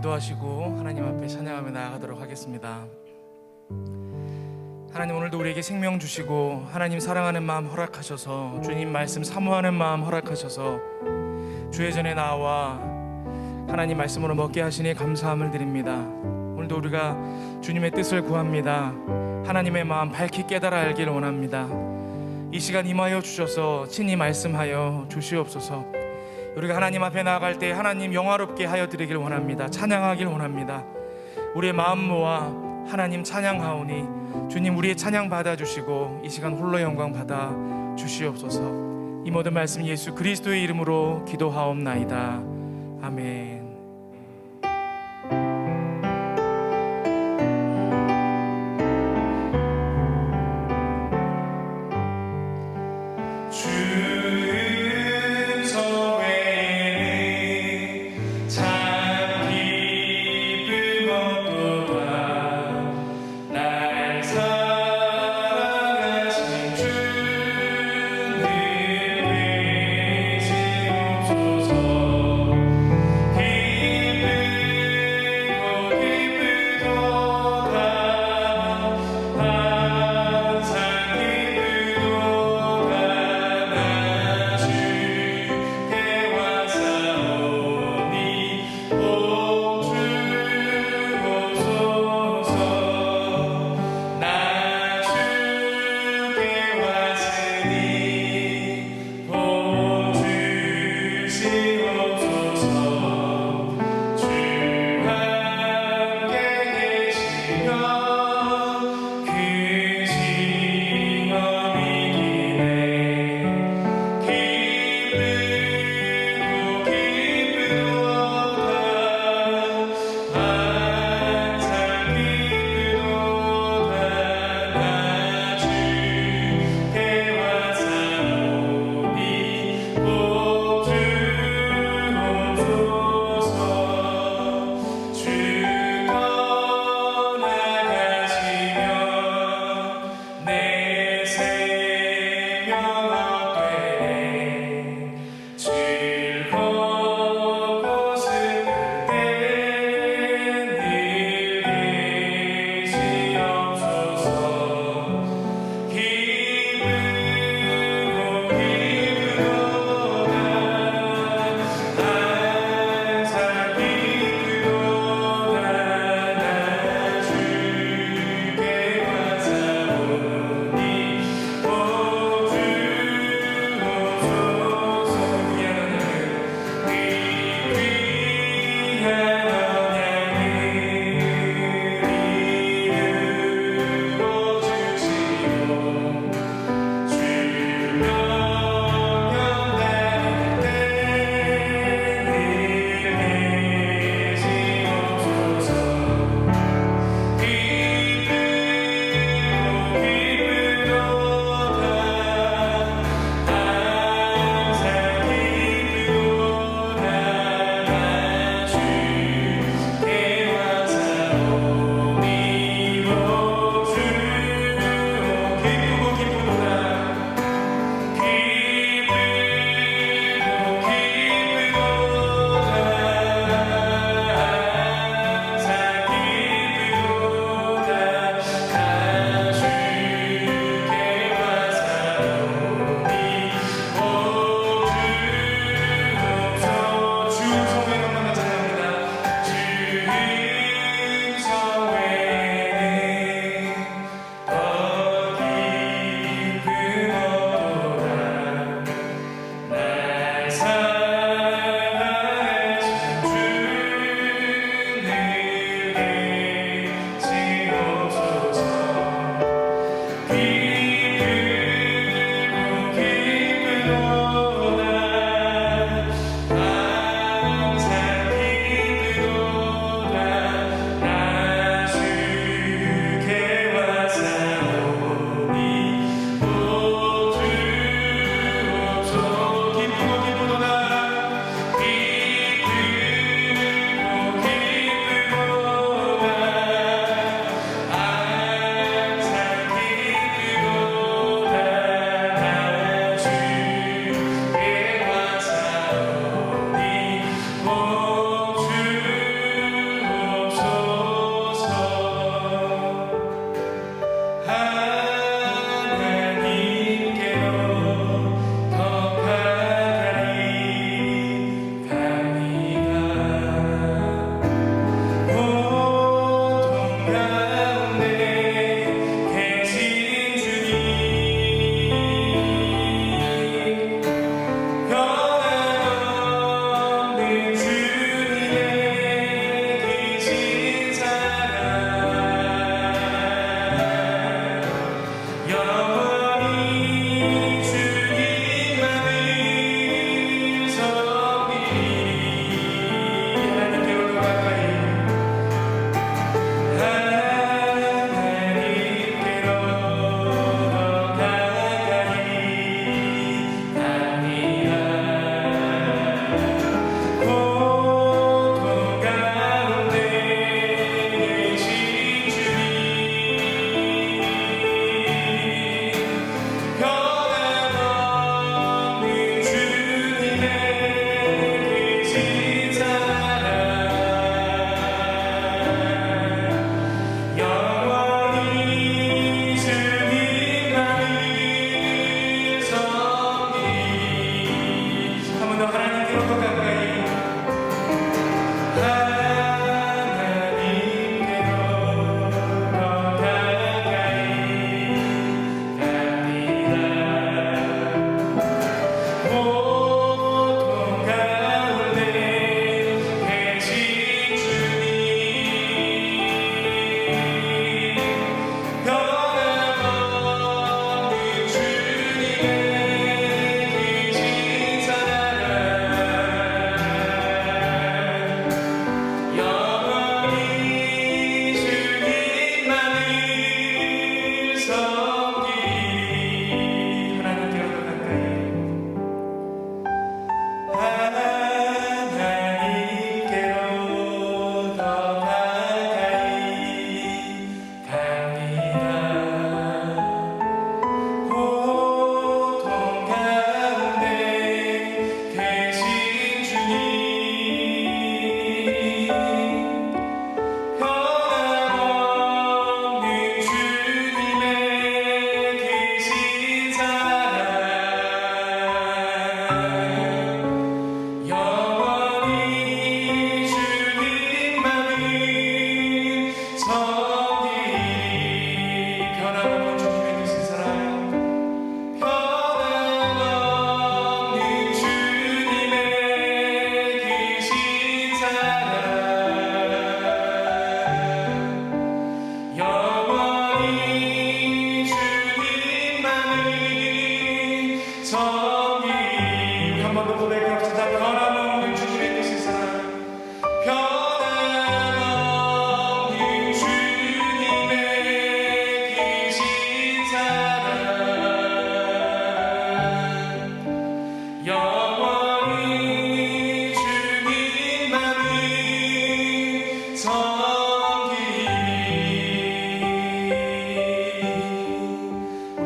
기도하시고 하나님 앞에 찬양하며 나아가도록 하겠습니다. 하나님, 오늘도 우리에게 생명 주시고 하나님 사랑하는 마음 허락하셔서 주님 말씀 사모하는 마음 허락하셔서 주의 전에 나와 하나님 말씀으로 먹게 하시니 감사함을 드립니다. 오늘도 우리가 주님의 뜻을 구합니다. 하나님의 마음 밝히 깨달아 알기를 원합니다. 이 시간 임하여 주셔서 친히 말씀하여 주시옵소서. 우리가 하나님 앞에 나아갈 때 하나님 영화롭게 하여 드리길 원합니다. 찬양하길 원합니다. 우리의 마음 모아 하나님 찬양하오니 주님 우리의 찬양 받아주시고 이 시간 홀로 영광 받아 주시옵소서. 이 모든 말씀 예수 그리스도의 이름으로 기도하옵나이다. 아멘. 주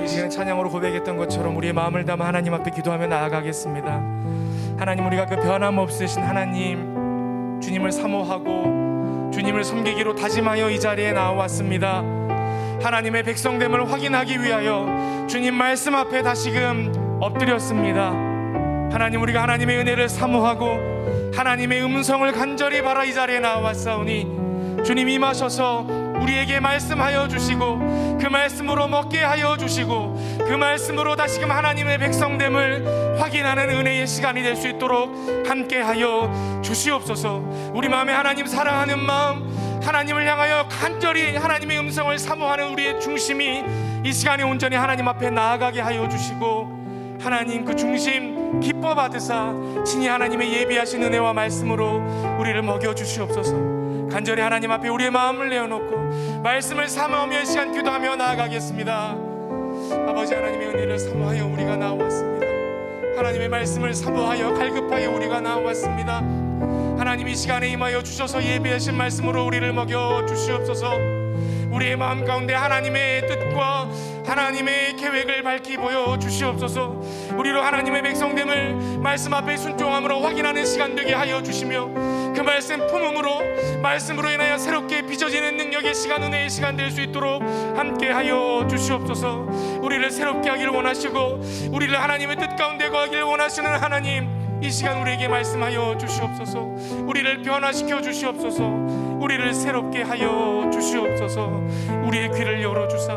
이 시간 찬양으로 고백했던 것처럼 우리의 마음을 담아 하나님 앞에 기도하며 나아가겠습니다. 하나님, 우리가 그 변함없으신 하나님, 주님을 사모하고 주님을 섬기기로 다짐하여 이 자리에 나왔습니다. 하나님의 백성됨을 확인하기 위하여 주님 말씀 앞에 다시금 엎드렸습니다. 하나님, 우리가 하나님의 은혜를 사모하고 하나님의 음성을 간절히 바라 이 자리에 나왔사오니 주님 임하셔서 우리에게 말씀하여 주시고 그 말씀으로 먹게 하여 주시고 그 말씀으로 다시금 하나님의 백성됨을 확인하는 은혜의 시간이 될 수 있도록 함께하여 주시옵소서. 우리 마음에 하나님 사랑하는 마음, 하나님을 향하여 간절히 하나님의 음성을 사모하는 우리의 중심이 이 시간에 온전히 하나님 앞에 나아가게 하여 주시고 하나님 그 중심 기뻐 받으사 친히 하나님의 예비하신 은혜와 말씀으로 우리를 먹여 주시옵소서. 간절히 하나님 앞에 우리의 마음을 내어놓고 말씀을 사모하며 시간 기도하며 나아가겠습니다. 아버지 하나님의 은혜를 사모하여 우리가 나왔습니다. 하나님의 말씀을 사모하여 갈급하여 우리가 나왔습니다. 하나님 이 시간에 임하여 주셔서 예비하신 말씀으로 우리를 먹여 주시옵소서. 우리의 마음 가운데 하나님의 뜻과 하나님의 계획을 밝히 보여 주시옵소서. 우리로 하나님의 백성됨을 말씀 앞에 순종함으로 확인하는 시간 되게 하여 주시며 그 말씀 품음으로 말씀으로 인하여 새롭게 빚어지는 능력의 시간, 은혜의 시간 될 수 있도록 함께 하여 주시옵소서. 우리를 새롭게 하기를 원하시고 우리를 하나님의 뜻 가운데 거하기를 원하시는 하나님, 이 시간 우리에게 말씀하여 주시옵소서. 우리를 변화시켜 주시옵소서. 우리를 새롭게 하여 주시옵소서. 우리의 귀를 열어주사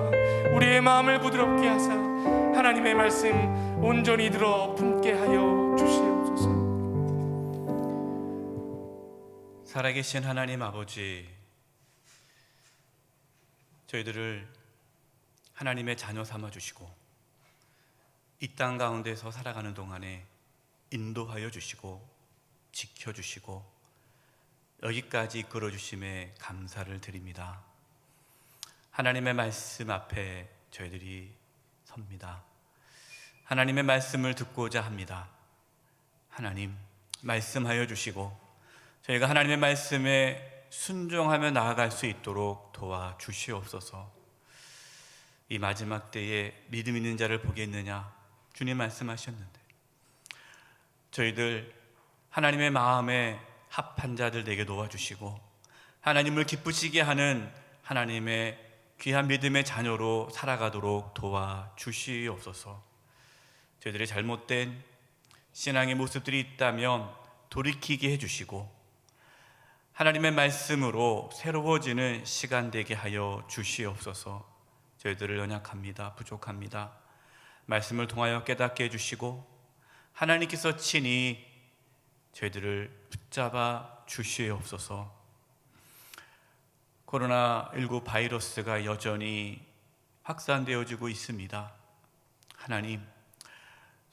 우리의 마음을 부드럽게 하사 하나님의 말씀 온전히 들어 품게 하여 주시옵소서. 살아계신 하나님 아버지, 저희들을 하나님의 자녀 삼아 주시고 이 땅 가운데서 살아가는 동안에 인도하여 주시고 지켜주시고 여기까지 이끌어 주심에 감사를 드립니다. 하나님의 말씀 앞에 저희들이 섭니다. 하나님의 말씀을 듣고자 합니다. 하나님 말씀하여 주시고 저희가 하나님의 말씀에 순종하며 나아갈 수 있도록 도와주시옵소서. 이 마지막 때에 믿음 있는 자를 보겠느냐 주님 말씀하셨는데 저희들 하나님의 마음에 합한 자들 되게 도와주시고 하나님을 기쁘시게 하는 하나님의 귀한 믿음의 자녀로 살아가도록 도와주시옵소서. 저희들의 잘못된 신앙의 모습들이 있다면 돌이키게 해주시고 하나님의 말씀으로 새로워지는 시간 되게 하여 주시옵소서. 저희들을 연약합니다. 부족합니다. 말씀을 통하여 깨닫게 해주시고 하나님께서 친히 저희들을 붙잡아 주시옵소서. 코로나19 바이러스가 여전히 확산되어지고 있습니다. 하나님,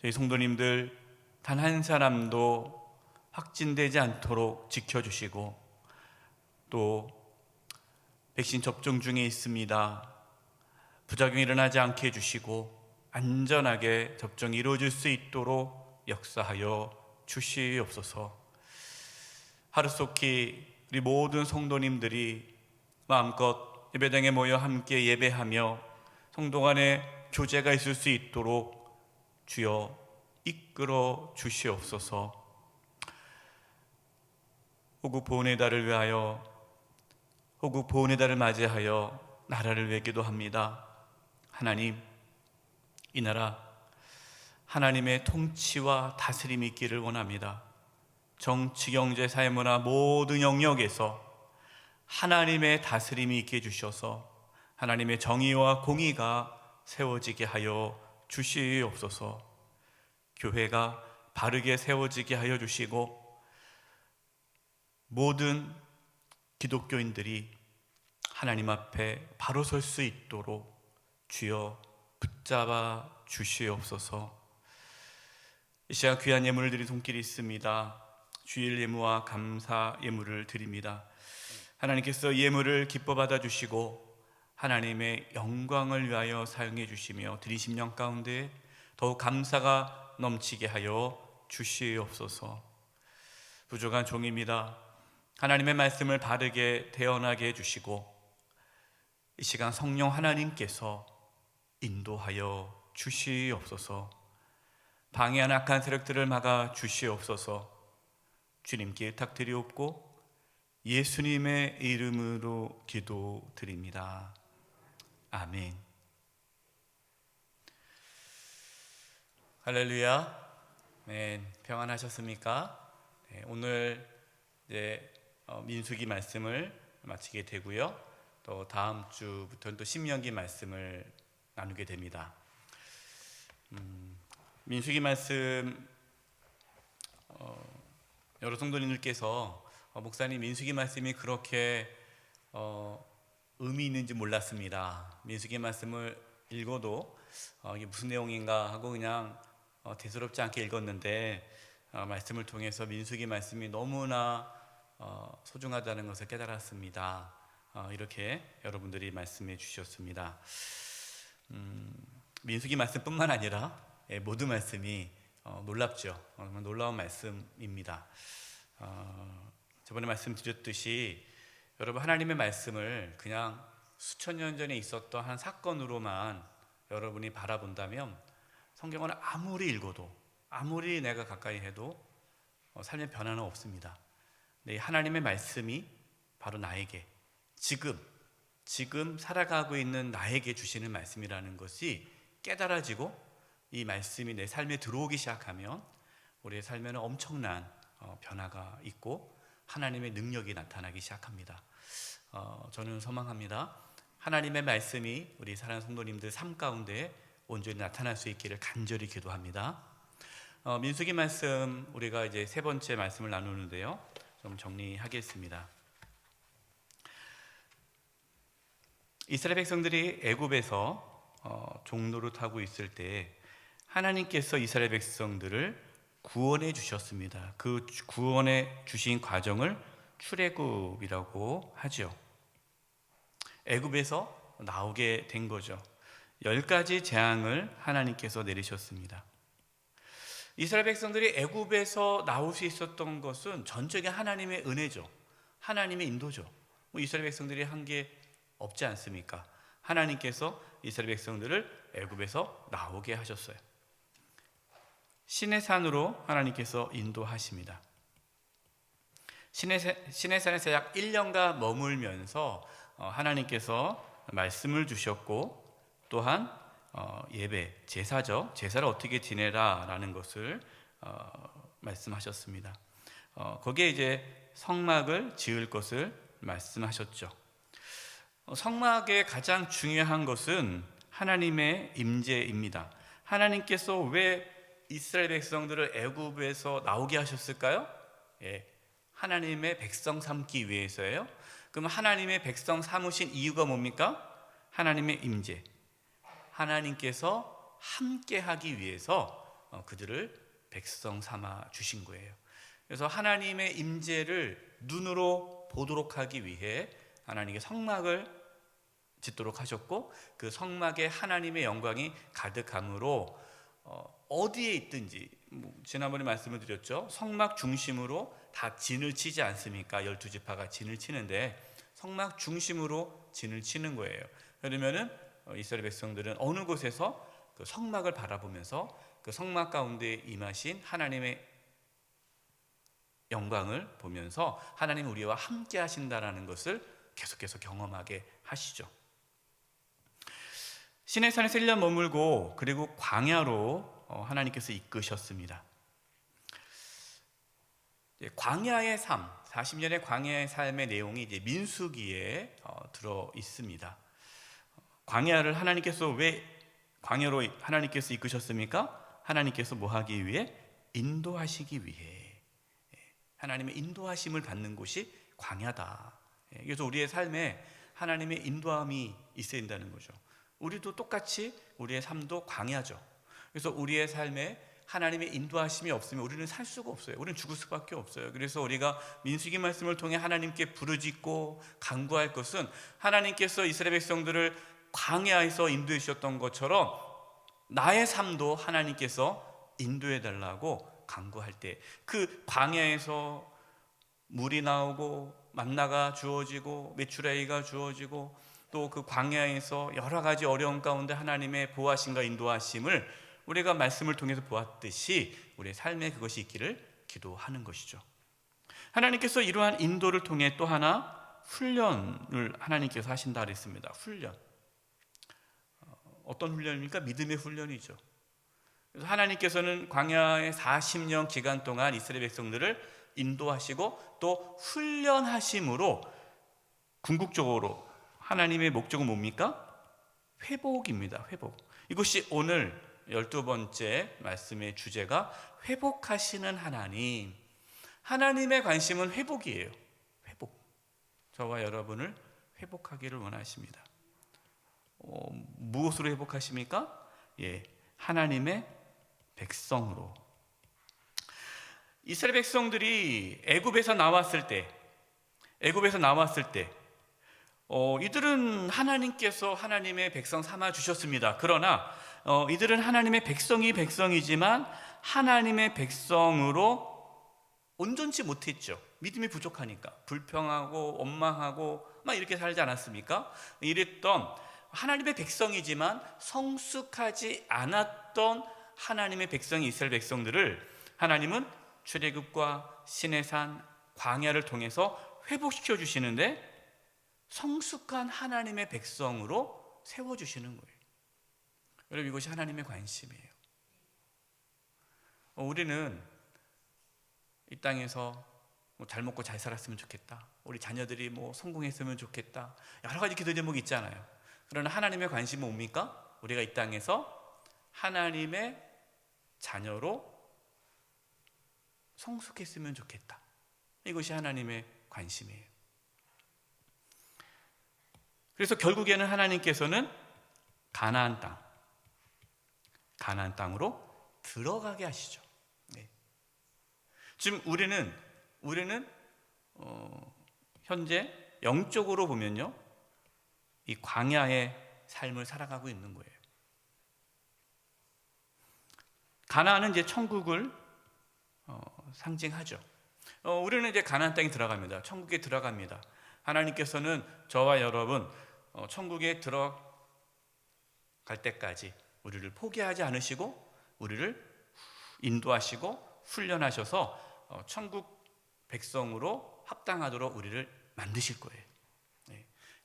저희 성도님들 단 한 사람도 확진되지 않도록 지켜주시고 또 백신 접종 중에 있습니다. 부작용이 일어나지 않게 해주시고 안전하게 접종이 이루어질 수 있도록 역사하여 주시옵소서. 하루속히 우리 모든 성도님들이 마음껏 예배당에 모여 함께 예배하며 성도 간의 교제가 있을 수 있도록 주여 이끌어 주시옵소서. 호국 보훈의 달을 위하여 호국 보훈의 달을 맞이하여 나라를 위해 기도합니다. 하나님, 이 나라 하나님의 통치와 다스림이 있기를 원합니다. 정치, 경제, 사회, 문화 모든 영역에서 하나님의 다스림이 있게 해주셔서 하나님의 정의와 공의가 세워지게 하여 주시옵소서. 교회가 바르게 세워지게 하여 주시고 모든 기독교인들이 하나님 앞에 바로 설 수 있도록 주여 붙잡아 주시옵소서. 이 시간 귀한 예물을 드릴 손길이 있습니다. 주일 예물과 감사 예물을 드립니다. 하나님께서 예물을 기뻐 받아 주시고 하나님의 영광을 위하여 사용해 주시며 드린 심령 가운데 더욱 감사가 넘치게 하여 주시옵소서. 부족한 종입니다. 하나님의 말씀을 바르게 대언하게 해주시고 이 시간 성령 하나님께서 인도하여 주시옵소서. 방해하는 악한 세력들을 막아 주시옵소서. 주님께 부탁드리옵고 예수님의 이름으로 기도드립니다. 아멘. 할렐루야. 네, 평안하셨습니까? 네, 오늘 이제 민수기 말씀을 마치게 되고요. 또 다음 주부터는 또 신명기 말씀을 나누게 됩니다. 민수기 말씀 여러 성도님들께서 목사님 민수기 말씀이 그렇게 의미 있는지 몰랐습니다. 민수기 말씀을 읽어도 이게 무슨 내용인가 하고 그냥 대수롭지 않게 읽었는데 말씀을 통해서 민수기 말씀이 너무나 소중하다는 것을 깨달았습니다. 이렇게 여러분들이 말씀해 주셨습니다. 민수기 말씀뿐만 아니라 모든 말씀이 놀랍죠. 정말 놀라운 말씀입니다. 저번에 말씀드렸듯이 여러분 하나님의 말씀을 그냥 수천 년 전에 있었던 한 사건으로만 여러분이 바라본다면 성경은 아무리 읽어도 아무리 내가 가까이 해도 삶의 변화는 없습니다. 네, 하나님의 말씀이 바로 나에게 지금 살아가고 있는 나에게 주시는 말씀이라는 것이 깨달아지고 이 말씀이 내 삶에 들어오기 시작하면 우리의 삶에는 엄청난 변화가 있고 하나님의 능력이 나타나기 시작합니다. 저는 소망합니다. 하나님의 말씀이 우리 사랑하는 성도님들 삶 가운데 온전히 나타날 수 있기를 간절히 기도합니다. 민수기 말씀 우리가 이제 세 번째 말씀을 나누는데요. 좀 정리하겠습니다. 이스라엘 백성들이 애굽에서 종노릇하고 있을 때 하나님께서 이스라엘 백성들을 구원해 주셨습니다. 그 구원해 주신 과정을 출애굽이라고 하죠. 애굽에서 나오게 된 거죠. 10가지 재앙을 하나님께서 내리셨습니다. 이스라엘 백성들이 애굽에서 나올 수 있었던 것은 전적인 하나님의 은혜죠. 하나님의 인도죠. 이스라엘 백성들이 한 게 없지 않습니까? 하나님께서 이스라엘 백성들을 애굽에서 나오게 하셨어요. 시내산으로 하나님께서 인도하십니다. 시내산에서 약 1년간 머물면서 하나님께서 말씀을 주셨고 또한 예배, 제사죠. 제사를 어떻게 지내라 라는 것을 말씀하셨습니다. 거기에 이제 성막을 지을 것을 말씀하셨죠. 성막의 가장 중요한 것은 하나님의 임재입니다. 하나님께서 왜 이스라엘 백성들을 애굽에서 나오게 하셨을까요? 하나님의 백성 삼기 위해서예요. 그럼 하나님의 백성 삼으신 이유가 뭡니까? 하나님의 임재. 하나님께서 함께하기 위해서 그들을 백성 삼아 주신 거예요. 그래서 하나님의 임재를 눈으로 보도록 하기 위해 하나님께 성막을 짓도록 하셨고 그 성막에 하나님의 영광이 가득함으로 어디에 있든지 지난번에 말씀을 드렸죠. 성막 중심으로 다 진을 치지 않습니까? 12지파가 진을 치는데 성막 중심으로 진을 치는 거예요. 그러면은 이스라엘 백성들은 어느 곳에서 그 성막을 바라보면서 그 성막 가운데 임하신 하나님의 영광을 보면서 하나님 우리와 함께 하신다라는 것을 계속해서 경험하게 하시죠. 시내산에서 1년 머물고 그리고 광야로 하나님께서 이끄셨습니다. 광야의 삶, 40년의 광야의 삶의 내용이 이제 민수기에 들어 있습니다. 광야를 하나님께서 왜 광야로 하나님께서 이끄셨습니까? 하나님께서 뭐 하기 위해? 인도하시기 위해. 하나님의 인도하심을 받는 곳이 광야다. 그래서 우리의 삶에 하나님의 인도함이 있어야 된다는 거죠. 우리도 똑같이 우리의 삶도 광야죠. 그래서 우리의 삶에 하나님의 인도하심이 없으면 우리는 살 수가 없어요. 우리는 죽을 수밖에 없어요. 그래서 우리가 민수기 말씀을 통해 하나님께 부르짖고 간구할 것은 하나님께서 이스라엘 백성들을 광야에서 인도해 주셨던 것처럼 나의 삶도 하나님께서 인도해 달라고 간구할 때 그 광야에서 물이 나오고 만나가 주어지고 메추라기가 주어지고 또 그 광야에서 여러 가지 어려움 가운데 하나님의 보호하심과 인도하심을 우리가 말씀을 통해서 보았듯이 우리의 삶에 그것이 있기를 기도하는 것이죠. 하나님께서 이러한 인도를 통해 또 하나 훈련을 하나님께서 하신다 그랬습니다. 훈련. 어떤 훈련입니까? 믿음의 훈련이죠. 그래서 하나님께서는 광야의 40년 기간 동안 이스라엘 백성들을 인도하시고 또 훈련하심으로 궁극적으로 하나님의 목적은 뭡니까? 회복입니다. 회복. 이것이 오늘 12번째 말씀의 주제가 회복하시는 하나님. 하나님의 관심은 회복이에요. 회복. 저와 여러분을 회복하기를 원하십니다. 무엇으로 회복하십니까? 하나님의 백성으로. 이스라엘 백성들이 애굽에서 나왔을 때 이들은 하나님께서 하나님의 백성 삼아 주셨습니다. 그러나 이들은 하나님의 백성이지만 하나님의 백성으로 온전치 못했죠. 믿음이 부족하니까 불평하고 원망하고 막 이렇게 살지 않았습니까? 이랬던 하나님의 백성이지만 성숙하지 않았던 하나님의 백성이 이스라엘 백성들을 하나님은 출애굽과 시내산 광야를 통해서 회복시켜 주시는데 성숙한 하나님의 백성으로 세워주시는 거예요. 여러분, 이것이 하나님의 관심이에요. 우리는 이 땅에서 잘 먹고 잘 살았으면 좋겠다, 우리 자녀들이 성공했으면 좋겠다, 여러 가지 기도 제목이 있잖아요. 그러나 하나님의 관심은 뭡니까? 우리가 이 땅에서 하나님의 자녀로 성숙했으면 좋겠다. 이것이 하나님의 관심이에요. 그래서 결국에는 하나님께서는 가나안 땅으로 들어가게 하시죠. 지금 우리는 현재 영적으로 보면요, 이 광야의 삶을 살아가고 있는 거예요. 가나안은 이제 천국을 상징하죠. 우리는 이제 가나안 땅에 들어갑니다. 천국에 들어갑니다. 하나님께서는 저와 여러분 천국에 들어갈 때까지 우리를 포기하지 않으시고 우리를 인도하시고 훈련하셔서 천국 백성으로 합당하도록 우리를 만드실 거예요.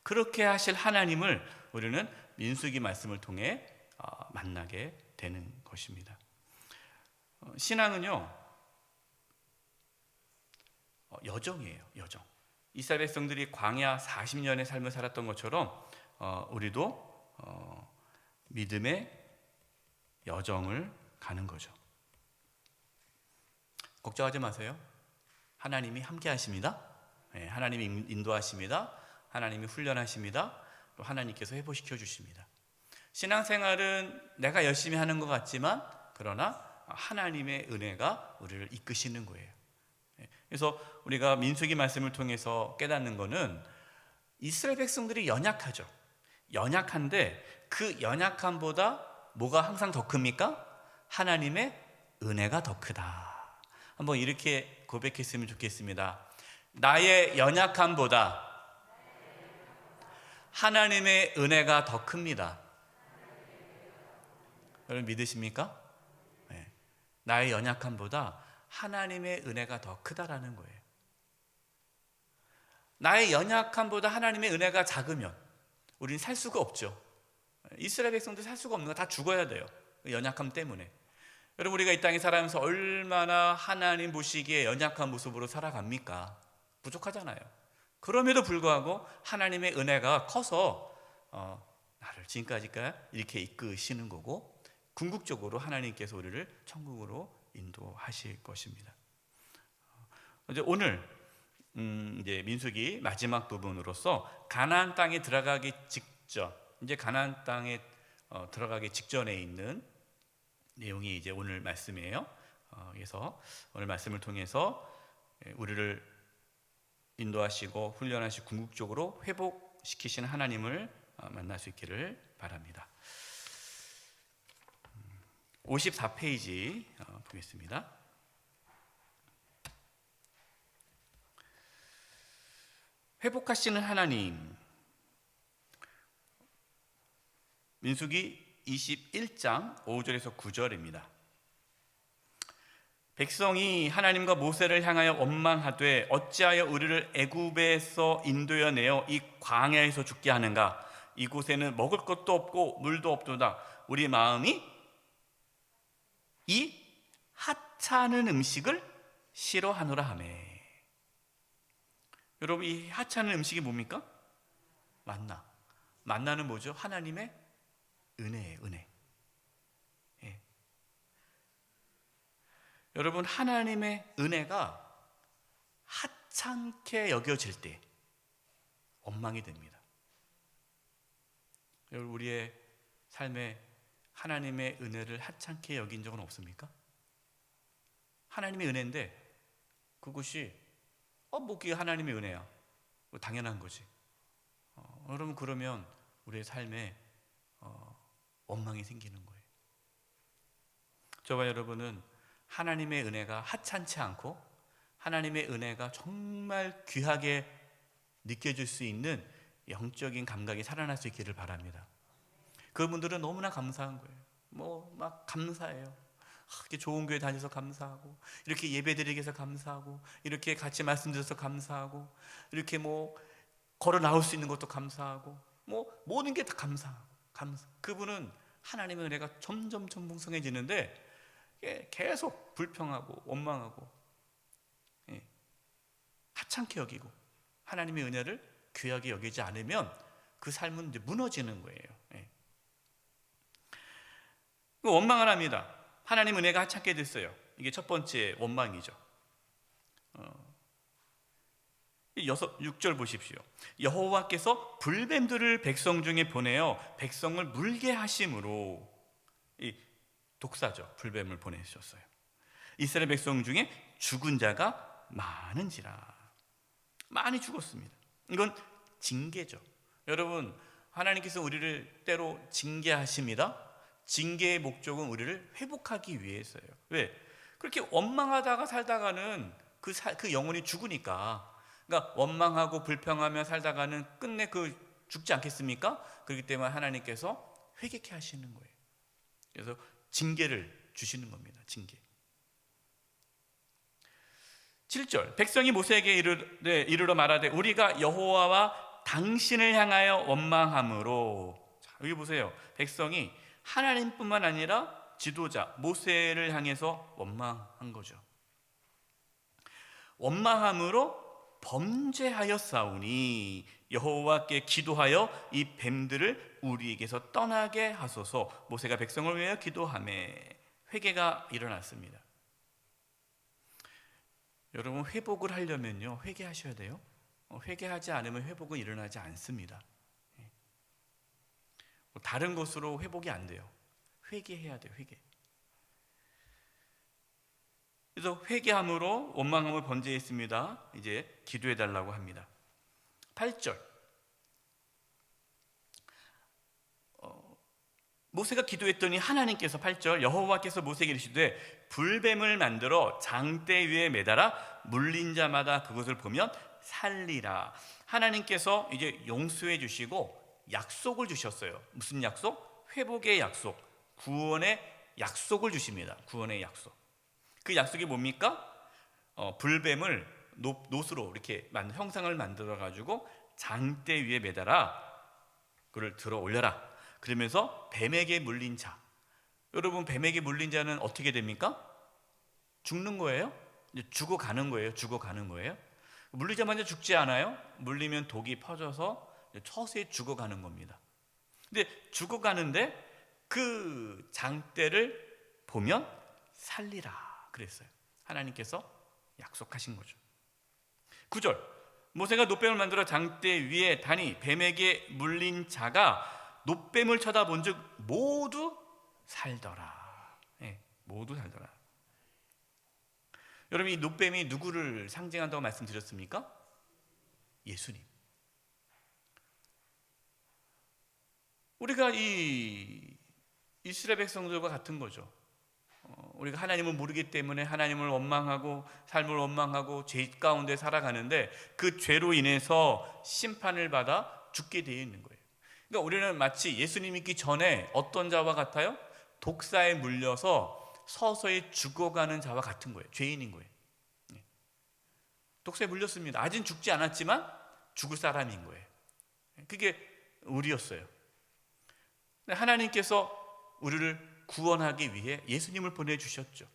그렇게 하실 하나님을 우리는 민수기 말씀을 통해 만나게 되는 것입니다. 신앙은요, 여정이에요. 여정. 이스라엘 백성들이 광야 40년의 삶을 살았던 것처럼 우리도 믿음의 여정을 가는 거죠. 걱정하지 마세요. 하나님이 함께 하십니다. 하나님이 인도하십니다. 하나님이 훈련하십니다. 또 하나님께서 회복시켜 주십니다. 신앙생활은 내가 열심히 하는 것 같지만 그러나 하나님의 은혜가 우리를 이끄시는 거예요. 그래서 우리가 민수기 말씀을 통해서 깨닫는 것은 이스라엘 백성들이 연약하죠. 연약한데 그 연약함보다 뭐가 항상 더 큽니까? 하나님의 은혜가 더 크다. 한번 이렇게 고백했으면 좋겠습니다. 나의 연약함보다 하나님의 은혜가 더 큽니다. 여러분 믿으십니까? 네. 나의 연약함보다 하나님의 은혜가 더 크다라는 거예요. 나의 연약함보다 하나님의 은혜가 작으면 우리는 살 수가 없죠. 이스라엘 백성도 살 수가 없는 거, 다 죽어야 돼요. 연약함 때문에. 여러분, 우리가 이 땅에 살아가면서 얼마나 하나님 보시기에 연약한 모습으로 살아갑니까? 부족하잖아요. 그럼에도 불구하고 하나님의 은혜가 커서 나를 지금까지 이렇게 이끄시는 거고, 궁극적으로 하나님께서 우리를 천국으로 인도하실 것입니다. 오늘 이제 민수기 마지막 부분으로서 가나안 땅에 들어가기 직전, 이제 가나안 땅에 들어가기 직전에 있는 내용이 이제 오늘 말씀이에요. 그래서 오늘 말씀을 통해서 우리를 인도하시고 훈련하시고 궁극적으로 회복시키시는 하나님을 만날 수 있기를 바랍니다. 54페이지 보겠습니다. 회복하시는 하나님. 민수기 21장 5절에서 9절입니다. 백성이 하나님과 모세를 향하여 원망하되 어찌하여 우리를 애굽에서 인도하여 내어 이 광야에서 죽게 하는가? 이곳에는 먹을 것도 없고 물도 없도다. 우리 마음이 이 하찮은 음식을 싫어하노라 하매. 여러분, 이 하찮은 음식이 뭡니까? 만나. 만나는 뭐죠? 하나님의 은혜예요. 은혜. 예. 여러분, 하나님의 은혜가 하찮게 여겨질 때 원망이 됩니다. 여러분, 우리의 삶에 하나님의 은혜를 하찮게 여긴 적은 없습니까? 하나님의 은혜인데 그것이 뭐 그게 하나님의 은혜야, 당연한 거지. 여러분, 그러면 우리의 삶에 원망이 생기는 거예요. 저와 여러분은 하나님의 은혜가 하찮지 않고 하나님의 은혜가 정말 귀하게 느껴질 수 있는 영적인 감각이 살아날 수 있기를 바랍니다. 그분들은 너무나 감사한 거예요. 막 감사해요. 이렇게 좋은 교회 다녀서 감사하고, 이렇게 예배드리기 위해서 감사하고, 이렇게 같이 말씀드려서 감사하고, 이렇게 걸어 나올 수 있는 것도 감사하고, 모든 게 다 감사하고, 그분은 하나님의 은혜가 점점 풍성해지는데 계속 불평하고 원망하고 하찮게 여기고 하나님의 은혜를 귀하게 여기지 않으면 그 삶은 이제 무너지는 거예요. 원망을 합니다. 하나님 은혜가 하찮게 됐어요. 이게 첫 번째 원망이죠. 6절 보십시오. 여호와께서 불뱀들을 백성 중에 보내어 백성을 물게 하심으로, 이 독사죠. 불뱀을 보내셨어요. 이스라엘 백성 중에 죽은 자가 많은지라. 많이 죽었습니다. 이건 징계죠. 여러분, 하나님께서 우리를 때로 징계하십니다. 징계의 목적은 우리를 회복하기 위해서예요. 왜? 그렇게 원망하다가 살다가는 그 영혼이 죽으니까. 그러니까 원망하고 불평하며 살다가는 끝내 죽지 않겠습니까? 그렇기 때문에 하나님께서 회개케 하시는 거예요. 그래서 징계를 주시는 겁니다. 징계. 7절, 백성이 모세에게 이르러 말하되 우리가 여호와와 당신을 향하여 원망함으로. 자, 여기 보세요. 백성이 하나님뿐만 아니라 지도자 모세를 향해서 원망한 거죠. 원망함으로 범죄하였사오니 여호와께 기도하여 이 뱀들을 우리에게서 떠나게 하소서. 모세가 백성을 위하여 기도하매 회개가 일어났습니다. 여러분, 회복을 하려면요, 회개하셔야 돼요. 회개하지 않으면 회복은 일어나지 않습니다. 다른 것으로 회복이 안 돼요. 회개해야 돼요. 회개. 그래서 회개함으로 원망함을 번제했습니다. 이제 기도해달라고 합니다. 8절, 모세가 기도했더니 하나님께서 8절, 여호와께서 모세에게 이르시되 불뱀을 만들어 장대 위에 매달아 물린 자마다 그것을 보면 살리라. 하나님께서 이제 용서해 주시고 약속을 주셨어요. 무슨 약속? 회복의 약속, 구원의 약속을 주십니다. 구원의 약속. 그 약속이 뭡니까? 불뱀을 놋으로 이렇게 형상을 만들어 가지고 장대 위에 매달아 그를 들어 올려라. 그러면서 뱀에게 물린 자, 여러분, 뱀에게 물린 자는 어떻게 됩니까? 죽는 거예요. 이제 죽어가는 거예요. 죽어가는 거예요. 물리자마자 죽지 않아요. 물리면 독이 퍼져서 처세에 죽어가는 겁니다. 근데 죽어가는데 그 장대를 보면 살리라 그랬어요. 하나님께서 약속하신 거죠. 9절, 모세가 놋뱀을 만들어 장대 위에 다니 뱀에게 물린 자가 놋뱀을 쳐다본 즉 모두 살더라. 모두 살더라. 여러분, 이 놋뱀이 누구를 상징한다고 말씀드렸습니까? 예수님. 우리가 이 이스라엘 백성들과 같은 거죠. 우리가 하나님을 모르기 때문에 하나님을 원망하고 삶을 원망하고 죄 가운데 살아가는데 그 죄로 인해서 심판을 받아 죽게 되어 있는 거예요. 그러니까 우리는 마치 예수님 믿기 전에 어떤 자와 같아요? 독사에 물려서 서서히 죽어가는 자와 같은 거예요. 죄인인 거예요. 독사에 물렸습니다. 아직 죽지 않았지만 죽을 사람인 거예요. 그게 우리였어요. 하나님께서 우리를 구원하기 위해 예수님을 보내주셨죠.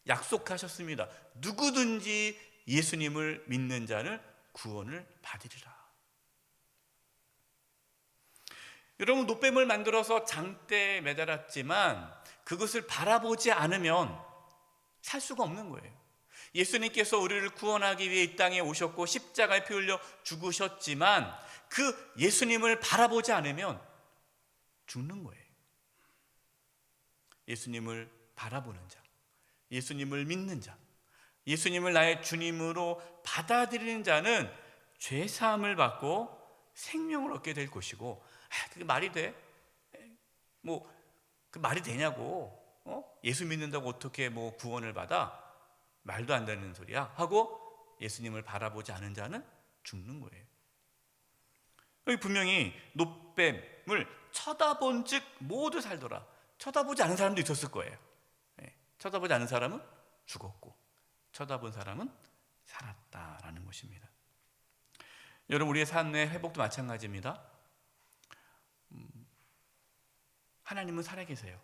약속하셨습니다. 누구든지 예수님을 믿는 자는 구원을 받으리라. 여러분, 노뱀을 만들어서 장대에 매달았지만 그것을 바라보지 않으면 살 수가 없는 거예요. 예수님께서 우리를 구원하기 위해 이 땅에 오셨고 십자가에 피 흘려 죽으셨지만 그 예수님을 바라보지 않으면 죽는 거예요. 예수님을 바라보는 자, 예수님을 믿는 자, 예수님을 나의 주님으로 받아들이는 자는 죄사함을 받고 생명을 얻게 될 것이고, 그게 말이 돼? 그 말이 되냐고? 예수 믿는다고 어떻게 구원을 받아? 말도 안 되는 소리야 하고 예수님을 바라보지 않은 자는 죽는 거예요. 여기 분명히 노뱀을 쳐다본 즉 모두 살더라. 쳐다보지 않은 사람도 있었을 거예요. 쳐다보지 않은 사람은 죽었고 쳐다본 사람은 살았다라는 것입니다. 여러분, 우리의 삶의 회복도 마찬가지입니다. 하나님은 살아계세요.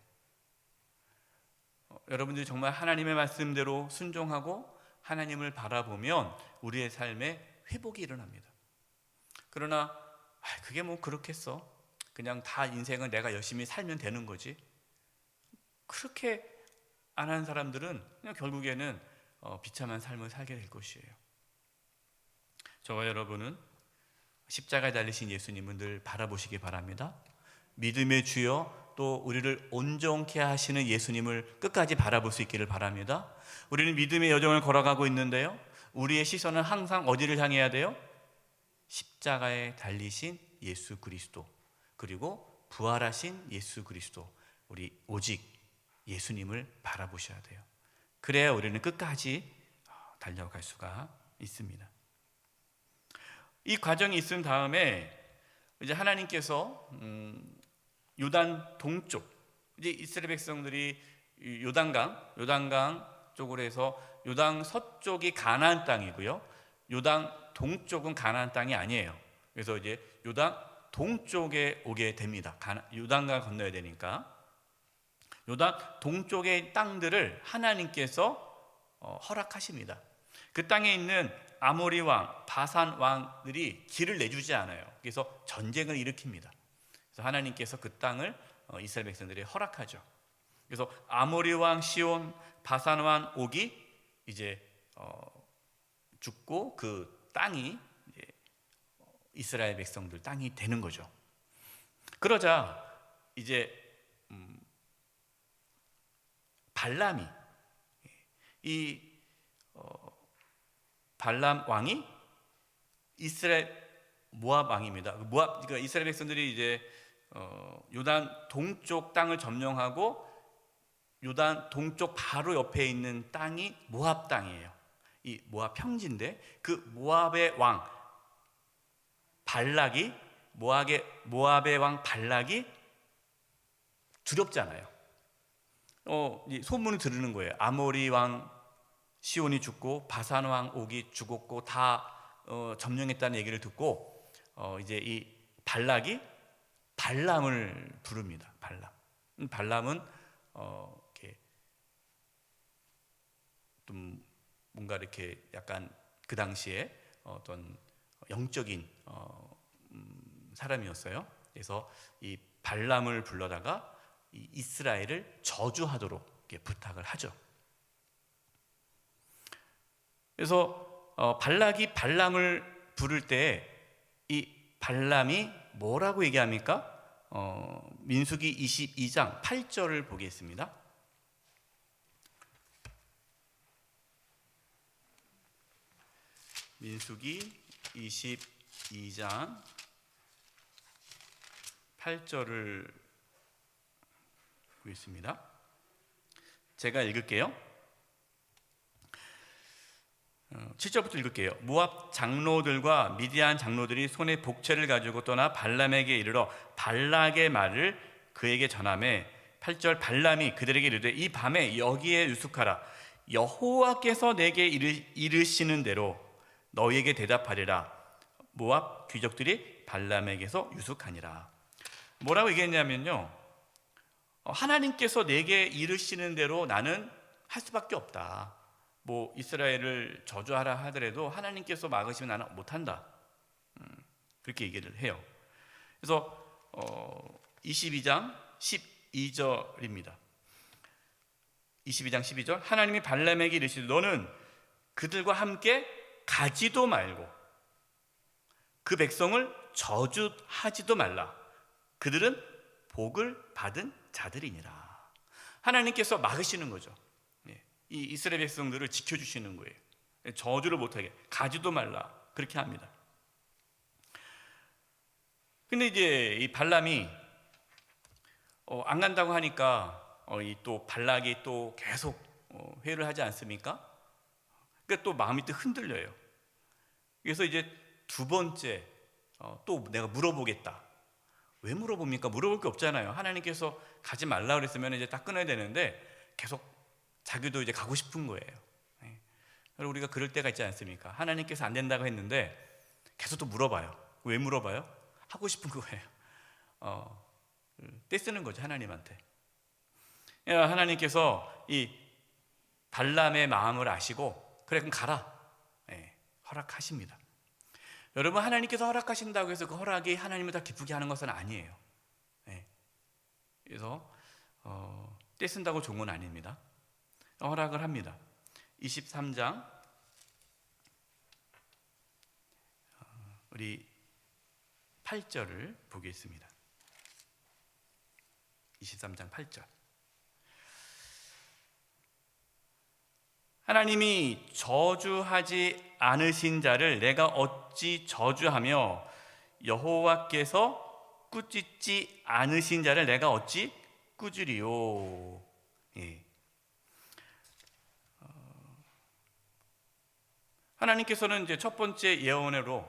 여러분들이 정말 하나님의 말씀대로 순종하고 하나님을 바라보면 우리의 삶에 회복이 일어납니다. 그러나 그게 그렇겠어. 그냥 다 인생은 내가 열심히 살면 되는 거지. 그렇게 안 하는 사람들은 그냥 결국에는 비참한 삶을 살게 될 것이에요. 저와 여러분은 십자가에 달리신 예수님을 늘 바라보시기 바랍니다. 믿음의 주여, 또 우리를 온전케 하시는 예수님을 끝까지 바라볼 수 있기를 바랍니다. 우리는 믿음의 여정을 걸어가고 있는데요, 우리의 시선은 항상 어디를 향해야 돼요? 십자가에 달리신 예수 그리스도, 그리고 부활하신 예수 그리스도, 우리 오직 예수님을 바라보셔야 돼요. 그래야 우리는 끝까지 달려갈 수가 있습니다. 이 과정이 있은 다음에 이제 하나님께서 요단 동쪽, 이제 이스라엘 백성들이 요단강 쪽으로 해서 요단 서쪽이 가나안 땅이고요, 요단 동쪽은 가나안 땅이 아니에요. 그래서 이제 요단 동쪽에 오게 됩니다. 요단강 건너야 되니까 요단 동쪽의 땅들을 하나님께서 허락하십니다. 그 땅에 있는 아모리 왕, 바산 왕들이 길을 내주지 않아요. 그래서 전쟁을 일으킵니다. 그래서 하나님께서 그 땅을 이스라엘 백성들이 허락하죠. 그래서 아모리 왕 시온, 바산 왕 옥이 이제 죽고 그 땅이 이제 이스라엘 백성들 땅이 되는 거죠. 그러자 이제 발람이, 이 발람 왕이 이스라엘 모압 왕입니다. 그러니까 이스라엘 백성들이 이제 요단 동쪽 땅을 점령하고 요단 동쪽 바로 옆에 있는 땅이 모압 땅이에요. 이 모압 평지인데 그 모압의 왕 발락이, 모압의 왕 발락이 두렵잖아요. 소문을 들으는 거예요. 아모리 왕 시온이 죽고 바산 왕 옥이 죽었고 다 점령했다는 얘기를 듣고 이제 이 발락이 발람을 부릅니다. 발람은 이렇게 좀 뭔가 이렇게 약간 그 당시에 어떤 영적인 사람이었어요. 그래서 이 발람을 불러다가 이 이스라엘을 저주하도록 이렇게 부탁을 하죠. 그래서 발락이 발람을 부를 때 이 발람이 뭐라고 얘기합니까? 민수기 22장 8절을 보겠습니다. 민수기 22장 8절을 보겠습니다. 제가 읽을게요. 7절부터 읽을게요. 모압 장로들과 미디안 장로들이 손에 복채를 가지고 떠나 발람에게 이르러 발락의 말을 그에게 전하매 8절 발람이 그들에게 이르되 이 밤에 여기에 유숙하라. 여호와께서 내게 이르시는 대로 너희에게 대답하리라. 모압 귀족들이 발람에게서 유숙하니라. 뭐라고 얘기했냐면요, 하나님께서 내게 이르시는 대로 나는 할 수밖에 없다. 뭐 이스라엘을 저주하라 하더라도 하나님께서 막으시면 나는 못한다. 그렇게 얘기를 해요. 그래서 22장 12절입니다. 22장 12절 하나님이 발람에게 이르시되 너는 그들과 함께 가지도 말고 그 백성을 저주하지도 말라. 그들은 복을 받은 자들이니라. 하나님께서 막으시는 거죠. 이 이스라엘 백성들을 지켜주시는 거예요. 저주를 못하게 가지도 말라 그렇게 합니다. 근데 이제 이 발람이 안 간다고 하니까 또 발락이 또 계속 회를 하지 않습니까? 그러니까 또 마음이 또 흔들려요. 그래서 이제 두 번째 또 내가 물어보겠다. 왜 물어봅니까? 물어볼 게 없잖아요. 하나님께서 가지 말라 그랬으면 이제 딱 끊어야 되는데 계속 자기도 이제 가고 싶은 거예요. 그리고 우리가 그럴 때가 있지 않습니까? 하나님께서 안 된다고 했는데 계속 또 물어봐요. 왜 물어봐요? 하고 싶은 거예요. 떼쓰는 거죠, 하나님한테. 하나님께서 이 발람의 마음을 아시고 그래 그럼 가라. 허락하십니다. 여러분, 하나님께서 허락하신다고 해서 그 허락이 하나님을 다 기쁘게 하는 것은 아니에요. 그래서 떼쓴다고 좋은 건 아닙니다. 허락을 합니다. 23장 우리 8절을 보겠습니다. 23장 8절 하나님이 저주하지 않으신 자를 내가 어찌 저주하며 여호와께서 꾸짖지 않으신 자를 내가 어찌 꾸짖으리요. 하나님께서는 이제 첫 번째 예언으로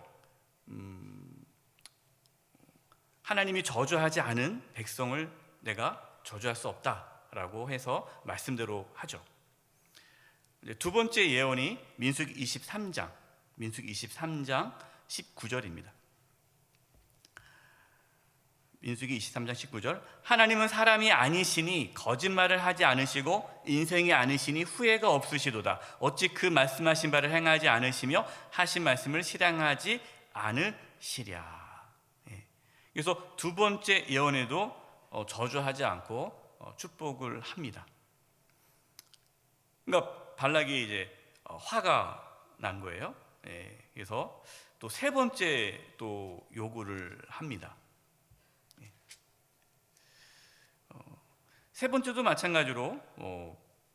하나님이 저주하지 않은 백성을 내가 저주할 수 없다라고 해서 말씀대로 하죠. 두 번째 예언이 민수기 23장 19절입니다. 민수기 23장 19절 하나님은 사람이 아니시니 거짓말을 하지 않으시고 인생이 아니시니 후회가 없으시도다. 어찌 그 말씀하신 바를 행하지 않으시며 하신 말씀을 실행하지 않으시랴. 그래서 두 번째 예언에도 저주하지 않고 축복을 합니다. 그러니까 발락이 이제 화가 난 거예요. 그래서 또 세 번째 또 요구를 합니다. 세 번째도 마찬가지로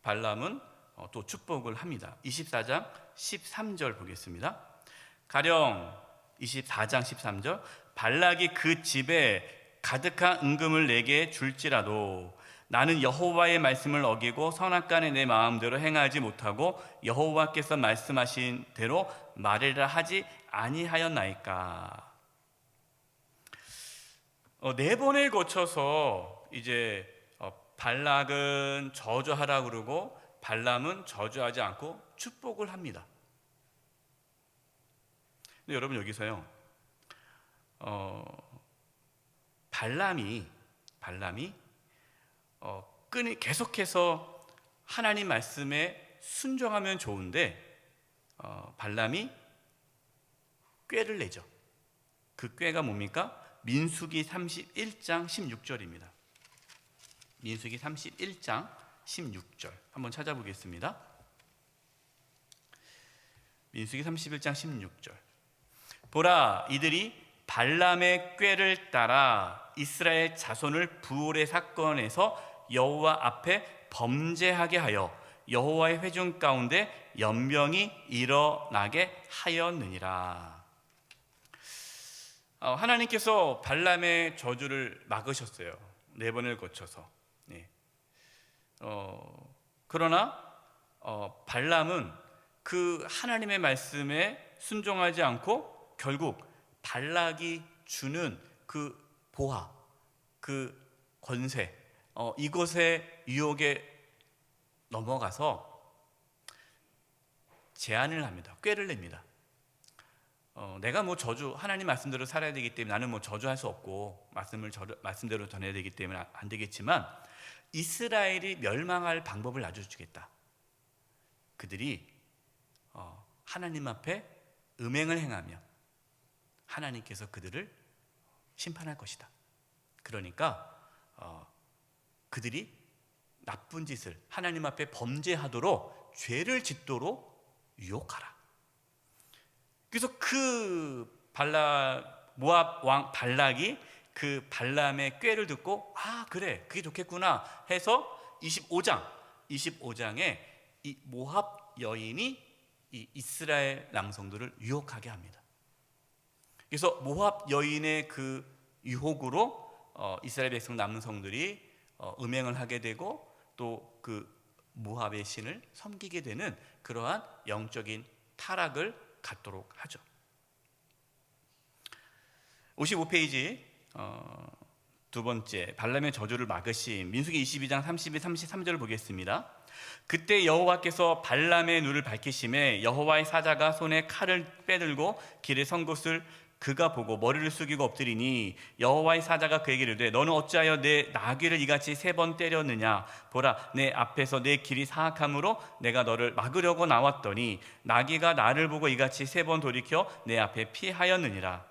발람은 또 축복을 합니다. 24장 13절 보겠습니다. 가령 24장 13절 발락이 그 집에 가득한 은금을 내게 줄지라도 나는 여호와의 말씀을 어기고 선악간에 내 마음대로 행하지 못하고 여호와께서 말씀하신 대로 말이라 하지 아니하였나이까. 네 번을 거쳐서 이제 발락은 저주하라 그러고 발람은 저주하지 않고 축복을 합니다. 근데 여러분 여기서요, 발람이 계속해서 하나님 말씀에 순종하면 좋은데 발람이 꾀를 내죠. 그 꾀가 뭡니까? 민수기 31장 16절입니다. 민수기 31장 16절 한번 찾아보겠습니다. 민수기 31장 16절 보라, 이들이 발람의 꾀를 따라 이스라엘 자손을 부올의 사건에서 여호와 앞에 범죄하게 하여 여호와의 회중 가운데 연병이 일어나게 하였느니라. 하나님께서 발람의 저주를 막으셨어요. 네 번을 거쳐서. 그러나 발람은 그 하나님의 말씀에 순종하지 않고 결국 발락이 주는 그 보화, 그 권세, 이것의 유혹에 넘어가서 제안을 합니다. 꾀를 냅니다. 내가 뭐 하나님 말씀대로 살아야 되기 때문에 나는 뭐 저주할 수 없고 말씀대로 전해야 되기 때문에 안 되겠지만 이스라엘이 멸망할 방법을 알려주겠다. 그들이 하나님 앞에 음행을 행하면 하나님께서 그들을 심판할 것이다. 그러니까 그들이 나쁜 짓을 하나님 앞에 범죄하도록 죄를 짓도록 유혹하라. 그래서 그 모압 왕 발락이 그 발람의 꾀를 듣고 그래 그게 좋겠구나 해서 25장에 이 모압 여인이 이 이스라엘 남성들을 유혹하게 합니다. 그래서 모압 여인의 그 유혹으로 이스라엘 백성 남성들이 음행을 하게 되고 또 그 모압의 신을 섬기게 되는 그러한 영적인 타락을 갖도록 하죠. 55페이지 두 번째 발람의 저주를 막으신 민수기 22장 32, 33절을 보겠습니다. 그때 여호와께서 발람의 눈을 밝히심에 여호와의 사자가 손에 칼을 빼들고 길에 선 곳을 그가 보고 머리를 숙이고 엎드리니 여호와의 사자가 그에게 이르되 너는 어찌하여 내 나귀를 이같이 3번 때렸느냐 보라 내 앞에서 내 길이 사악함으로 내가 너를 막으려고 나왔더니 나귀가 나를 보고 이같이 3번 돌이켜 내 앞에 피하였느니라.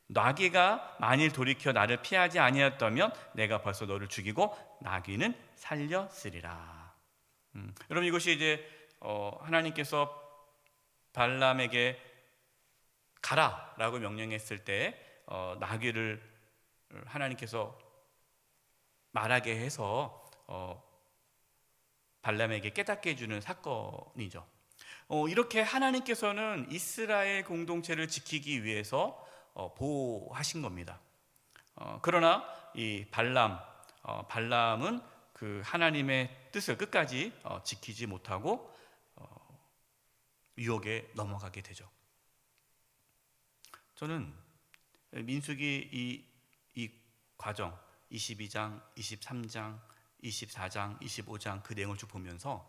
나귀가 만일 돌이켜 나를 피하지 아니하였다면 내가 벌써 너를 죽이고 나귀는 살렸으리라. 여러분 이것이 이제 하나님께서 발람에게 가라라고 명령했을 때 나귀를 하나님께서 말하게 해서 발람에게 깨닫게 해주는 사건이죠. 이렇게 하나님께서는 이스라엘 공동체를 지키기 위해서 보호하신 겁니다. 그러나 이 발람은 그 하나님의 뜻을 끝까지 지키지 못하고 유혹에 넘어가게 되죠. 저는 민수기 이 과정 22장, 23장, 24장, 25장 그 내용을 쭉 보면서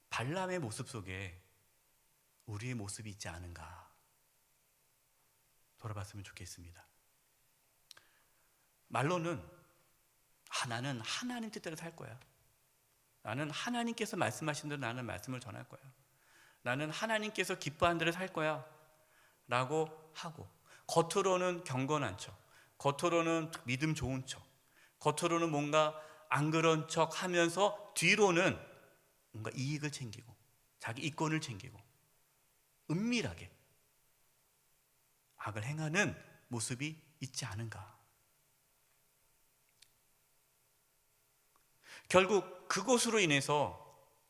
발람의 모습 속에 우리의 모습이 있지 않은가 돌아봤으면 좋겠습니다. 말로는 나는 하나님 뜻대로 살 거야. 나는 하나님께서 말씀하신 대로 나는 말씀을 전할 거야. 나는 하나님께서 기뻐한 대로 살 거야 라고 하고 겉으로는 경건한 척, 겉으로는 믿음 좋은 척, 겉으로는 뭔가 안 그런 척 하면서 뒤로는 뭔가 이익을 챙기고 자기 이권을 챙기고 은밀하게 악을 행하는 모습이 있지 않은가. 결국 그것으로 인해서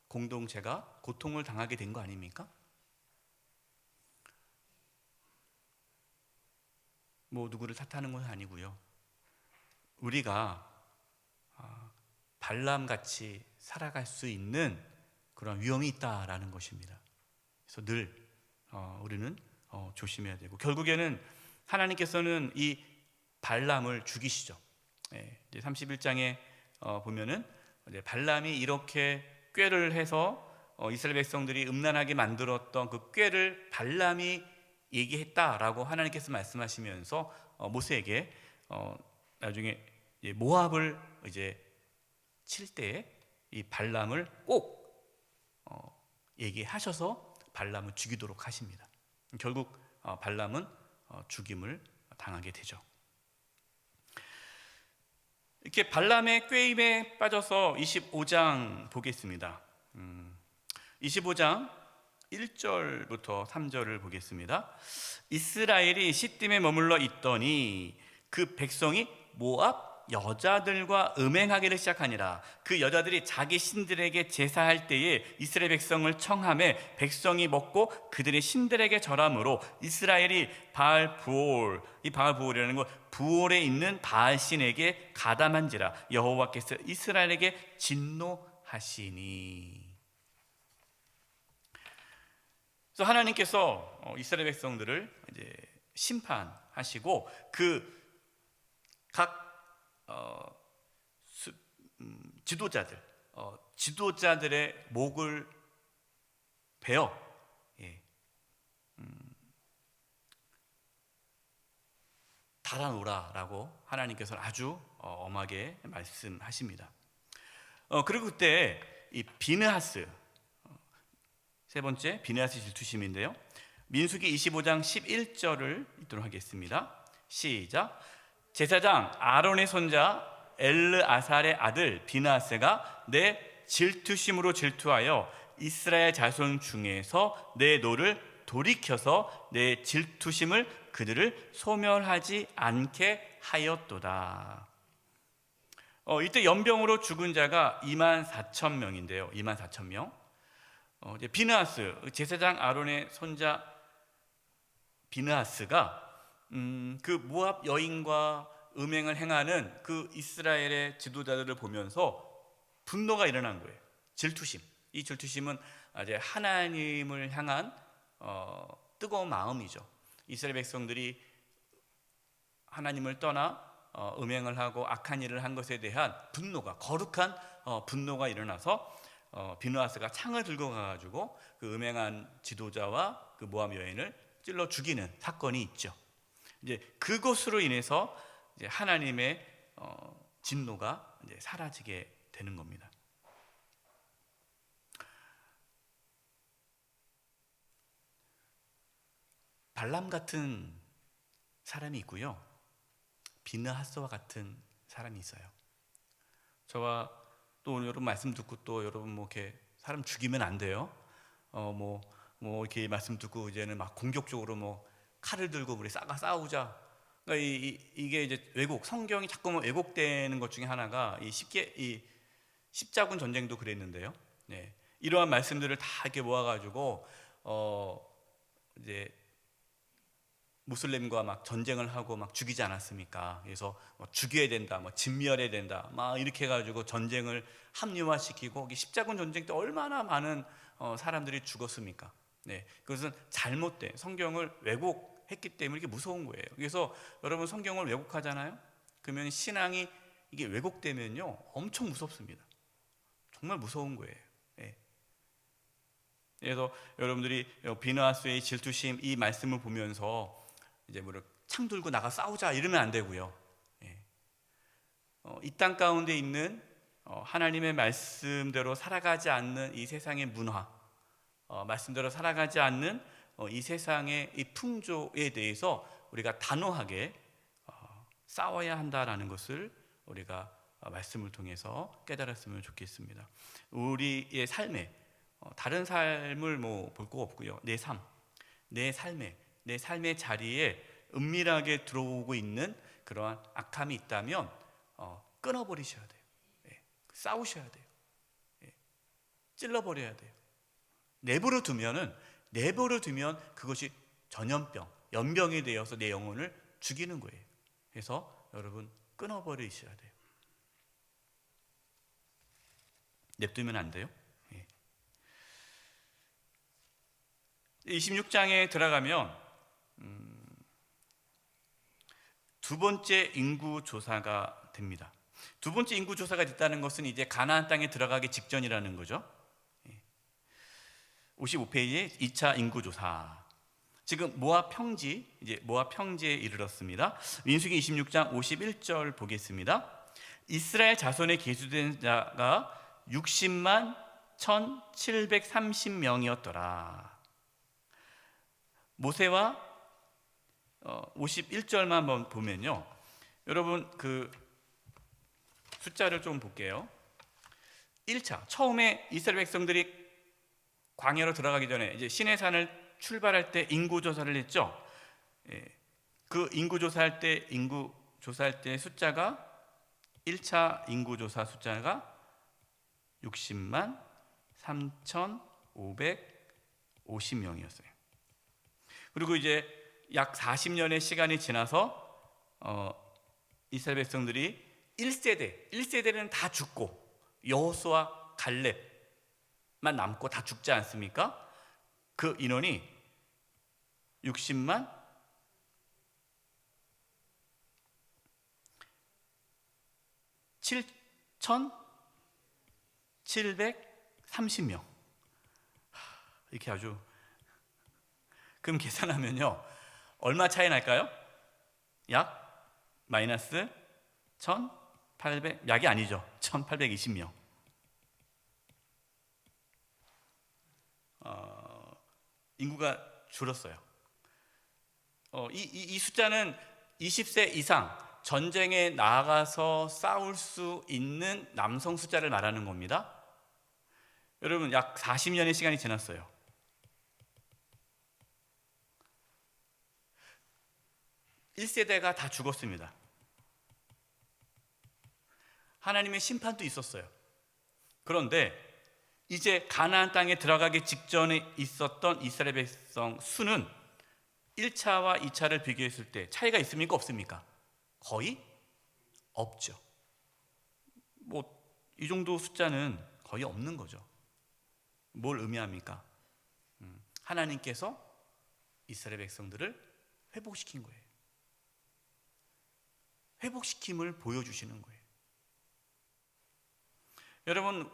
공동체가 고통을 당하게 된 거 아닙니까? 뭐 누구를 탓하는 건 아니고요. 우리가 발람같이 살아갈 수 있는 그런 위험이 있다라는 것입니다. 그래서 늘 우리는 조심해야 되고 결국에는 하나님께서는 이 발람을 죽이시죠. 이제 31장에 보면은 발람이 이렇게 꾀를 해서 이스라엘 백성들이 음란하게 만들었던 그 꾀를 발람이 얘기했다라고 하나님께서 말씀하시면서 모세에게 나중에 모압을 이제 칠 때에 이 발람을 꼭 얘기하셔서 발람을 죽이도록 하십니다. 결국 발람은 죽임을 당하게 되죠. 이렇게 발람의 꾀임에 빠져서 25장 보겠습니다. 25장 1절부터 3절을 보겠습니다. 이스라엘이 시딤에 머물러 있더니 그 백성이 모압 여자들과 음행하기를 시작하니라. 그 여자들이 자기 신들에게 제사할 때에 이스라엘 백성을 청함에 백성이 먹고 그들의 신들에게 절함으로 이스라엘이 바알부올, 이 바알부올이라는 것 부올에 있는 바알신에게 가담한지라. 여호와께서 이스라엘에게 진노하시니라. 하시니. 그래서 하나님께서 이스라엘 백성들을 이제 심판하시고 그 각 지도자들의 목을 베어 달아놓으라라고 하나님께서는 아주 엄하게 말씀하십니다. 그리고 그때 이 비느하스, 세 번째 비느하스 질투심인데요. 민수기 25장 11절을 읽도록 하겠습니다. 시작. 제사장 아론의 손자 엘르아살의 아들 비느하스가 내 질투심으로 질투하여 이스라엘 자손 중에서 내 노를 돌이켜서 내 질투심을 그들을 소멸하지 않게 하였도다. 이때 연병으로 죽은 자가 24,000명인데요. 24,000명. 이제 비느하스, 제사장 아론의 손자 비느하스가 그 모압 여인과 음행을 행하는 그 이스라엘의 지도자들을 보면서 분노가 일어난 거예요. 질투심. 이 질투심은 이제 하나님을 향한 뜨거운 마음이죠. 이스라엘 백성들이 하나님을 떠나 음행을 하고 악한 일을 한 것에 대한 분노가, 거룩한 분노가 일어나서 비느하스가 창을 들고 가가지고 그 음행한 지도자와 그 모압 여인을 찔러 죽이는 사건이 있죠. 이제 그것으로 인해서 이제 하나님의 진노가 이제 사라지게 되는 겁니다. 발람 같은 사람이 있고요, 비느하스와 같은 사람이 있어요. 저와 또 오늘 여러분 말씀 듣고 또 여러분 뭐 이렇게 사람 죽이면 안 돼요. 뭐 이렇게 말씀 듣고 이제는 막 공격적으로 뭐 칼을 들고 우리 싸우자. 그러니까 이게 이제 성경이 자꾸 왜곡되는 것 중에 하나가 이 십자군 전쟁도 그랬는데요. 네. 이러한 말씀들을 다 이렇게 모아가지고 이제 무슬림과 막 전쟁을 하고 막 죽이지 않았습니까? 그래서 죽여야 된다, 진멸해야 된다, 막 이렇게 해가지고 전쟁을 합리화시키고 십자군 전쟁 때 얼마나 많은 사람들이 죽었습니까? 네, 그것은 잘못된 성경을 왜곡했기 때문에 이게 무서운 거예요. 그래서 여러분 성경을 왜곡하잖아요. 그러면 신앙이 이게 왜곡되면요 엄청 무섭습니다. 정말 무서운 거예요. 네. 그래서 여러분들이 비느하스의 질투심 이 말씀을 보면서 이제 창 들고 나가 싸우자 이러면 안 되고요. 이 땅 가운데 있는 하나님의 말씀대로 살아가지 않는 이 세상의 문화, 말씀대로 살아가지 않는 이 세상의 이 풍조에 대해서 우리가 단호하게 싸워야 한다라는 것을 우리가 말씀을 통해서 깨달았으면 좋겠습니다. 우리의 삶에 다른 삶을 볼 거 없고요. 내 삶의 자리에 은밀하게 들어오고 있는 그러한 악함이 있다면 끊어버리셔야 돼요. 싸우셔야 돼요. 찔러버려야 돼요. 내버려 두면 그것이 전염병, 연병이 되어서 내 영혼을 죽이는 거예요. 그래서 여러분 끊어버리셔야 돼요. 냅두면 안 돼요. 26장에 들어가면 두 번째 인구 조사가 됩니다. 두 번째 인구 조사가 됐다는 것은 이제 가나안 땅에 들어가기 직전이라는 거죠. 55페이지에 2차 인구 조사. 지금 모압 평지에 이르렀습니다. 민수기 26장 51절 보겠습니다. 이스라엘 자손에 계수된 자가 60만 1730명이었더라. 모세와 51절만 한번 보면요, 여러분 그 숫자를 좀 볼게요. 1차 처음에 이스라엘 백성들이 광야로 들어가기 전에 이제 시내산을 출발할 때 인구 조사를 했죠. 그 인구 조사할 때 숫자가 1차 인구 조사 숫자가 60만 3,550명이었어요. 그리고 이제 약 40년의 시간이 지나서 이스라엘 백성들이 1세대는 다 죽고 여호수아 갈렙만 남고 다 죽지 않습니까? 그 인원이 60만 7,730명. 이렇게 아주, 그럼 계산하면요 얼마 차이 날까요? 약 마이너스 1,800, 약이 아니죠. 1,820명. 인구가 줄었어요. 이 숫자는 20세 이상 전쟁에 나가서 싸울 수 있는 남성 숫자를 말하는 겁니다. 여러분, 약 40년의 시간이 지났어요. (1세대가) 다 죽었습니다. 하나님의 심판도 있었어요. 그런데 이제 가나안 땅에 들어가기 직전에 있었던 이스라엘 백성 수는 1차와 2차를 비교했을 때 차이가 있습니까? 없습니까? 거의 없죠. 뭐 이 정도 숫자는 거의 없는 거죠. 뭘 의미합니까? 하나님께서 이스라엘 백성들을 회복시킨 거예요. 회복시킴을 보여주시는 거예요. 여러분,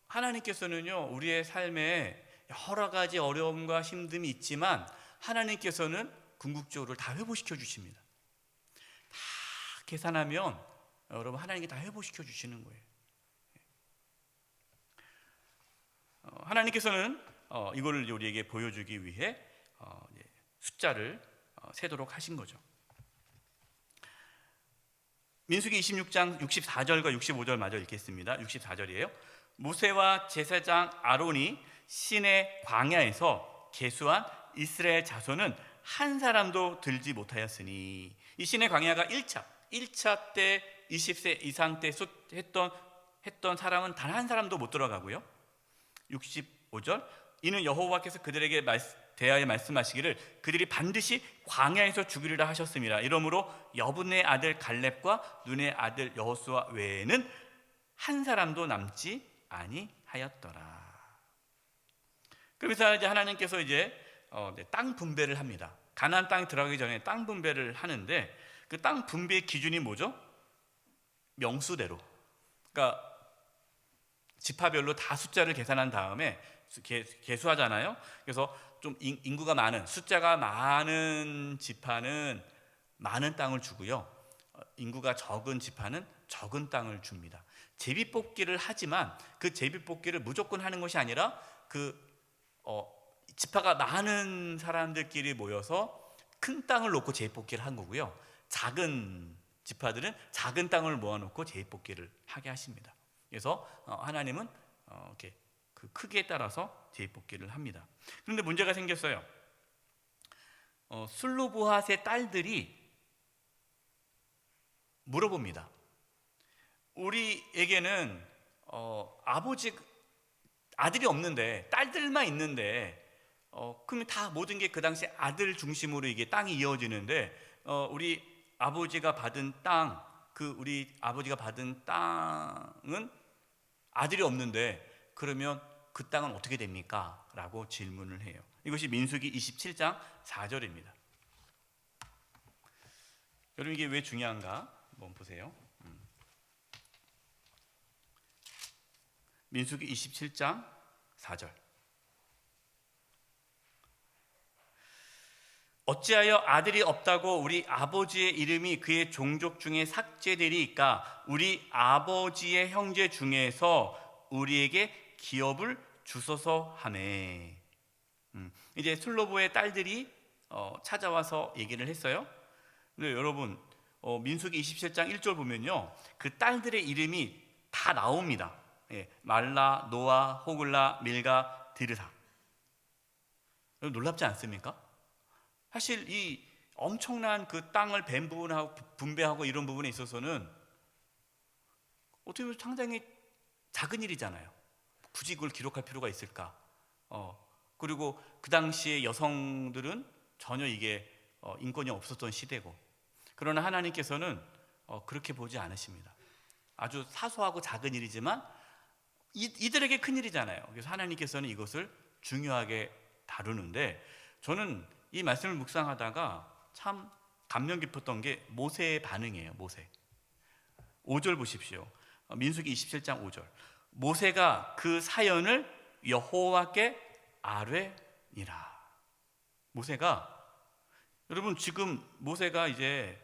하나님께서는요 우리의 삶에 여러 가지 어려움과 힘듦이 있지만 하나님께서는 궁극적으로 다 회복시켜 주십니다. 다 계산하면 여러분 하나님께 다 회복시켜 주시는 거예요. 하나님께서는 이거를 우리에게 보여주기 위해 숫자를 세도록 하신 거죠. 민수기 26장 64절과 65절 마저 읽겠습니다. 64절이에요. 모세와 제사장 아론이 시내 광야에서 계수한 이스라엘 자손은 한 사람도 들지 못하였으니, 이 시내 광야가 1차 때 20세 이상 때 했던 사람은 단 한 사람도 못 들어가고요. 65절, 이는 여호와께서 그들에게 대하여 말씀하시기를 그들이 반드시 광야에서 죽으리라 하셨습니다. 이러므로 여분의 아들 갈렙과 눈의 아들 여호수아 외에는 한 사람도 남지 아니하였더라. 그러면서 이제 하나님께서 이제 땅 분배를 합니다. 가나안 땅에 들어가기 전에 땅 분배를 하는데 그 땅 분배의 기준이 뭐죠? 명수대로. 그러니까 지파별로 다 숫자를 계산한 다음에 계수하잖아요. 그래서 좀 인구가 많은, 숫자가 많은 지파는 많은 땅을 주고요, 인구가 적은 지파는 적은 땅을 줍니다. 제비뽑기를 하지만 그 제비뽑기를 무조건 하는 것이 아니라 지파가 많은 사람들끼리 모여서 큰 땅을 놓고 제비뽑기를 한 거고요, 작은 지파들은 작은 땅을 모아놓고 제비뽑기를 하게 하십니다. 그래서 하나님은 이렇게 그 크기에 따라서 제비뽑기를 합니다. 그런데 문제가 생겼어요. 슬로보핫의 딸들이 물어봅니다. 우리에게는 아들이 없는데 딸들만 있는데 그러면 다 모든 게 그 당시 아들 중심으로 이게 땅이 이어지는데 우리 아버지가 받은 땅은 아들이 없는데 그러면 그 땅은 어떻게 됩니까? 라고 질문을 해요. 이것이 민수기 27장 4절입니다. 여러분, 이게 왜 중요한가? 한번 보세요. 민수기 27장 4절. 어찌하여 아들이 없다고 우리 아버지의 이름이 그의 종족 중에 삭제되리이까? 우리 아버지의 형제 중에서 우리에게 기업을 주소서 하네. 이제 슬로보의 딸들이 찾아와서 얘기를 했어요. 근데 여러분, 민수기 27장 1절 보면요, 그 딸들의 이름이 다 나옵니다. 말라, 노아, 호글라, 밀가, 디르사. 놀랍지 않습니까? 사실 이 엄청난 그 땅을 배분하고 분배하고 이런 부분에 있어서는 어떻게 보면 상당히 작은 일이잖아요. 굳이 그걸 기록할 필요가 있을까? 그리고 그 당시에 여성들은 전혀 이게 인권이 없었던 시대고, 그러나 하나님께서는 그렇게 보지 않으십니다. 아주 사소하고 작은 일이지만 이들에게 큰일이잖아요. 그래서 하나님께서는 이것을 중요하게 다루는데, 저는 이 말씀을 묵상하다가 참 감명 깊었던 게 모세의 반응이에요. 모세 5절 보십시오. 민수기 27장 5절. 모세가 그 사연을 여호와께 아뢰니라. 모세가, 여러분 지금 모세가 이제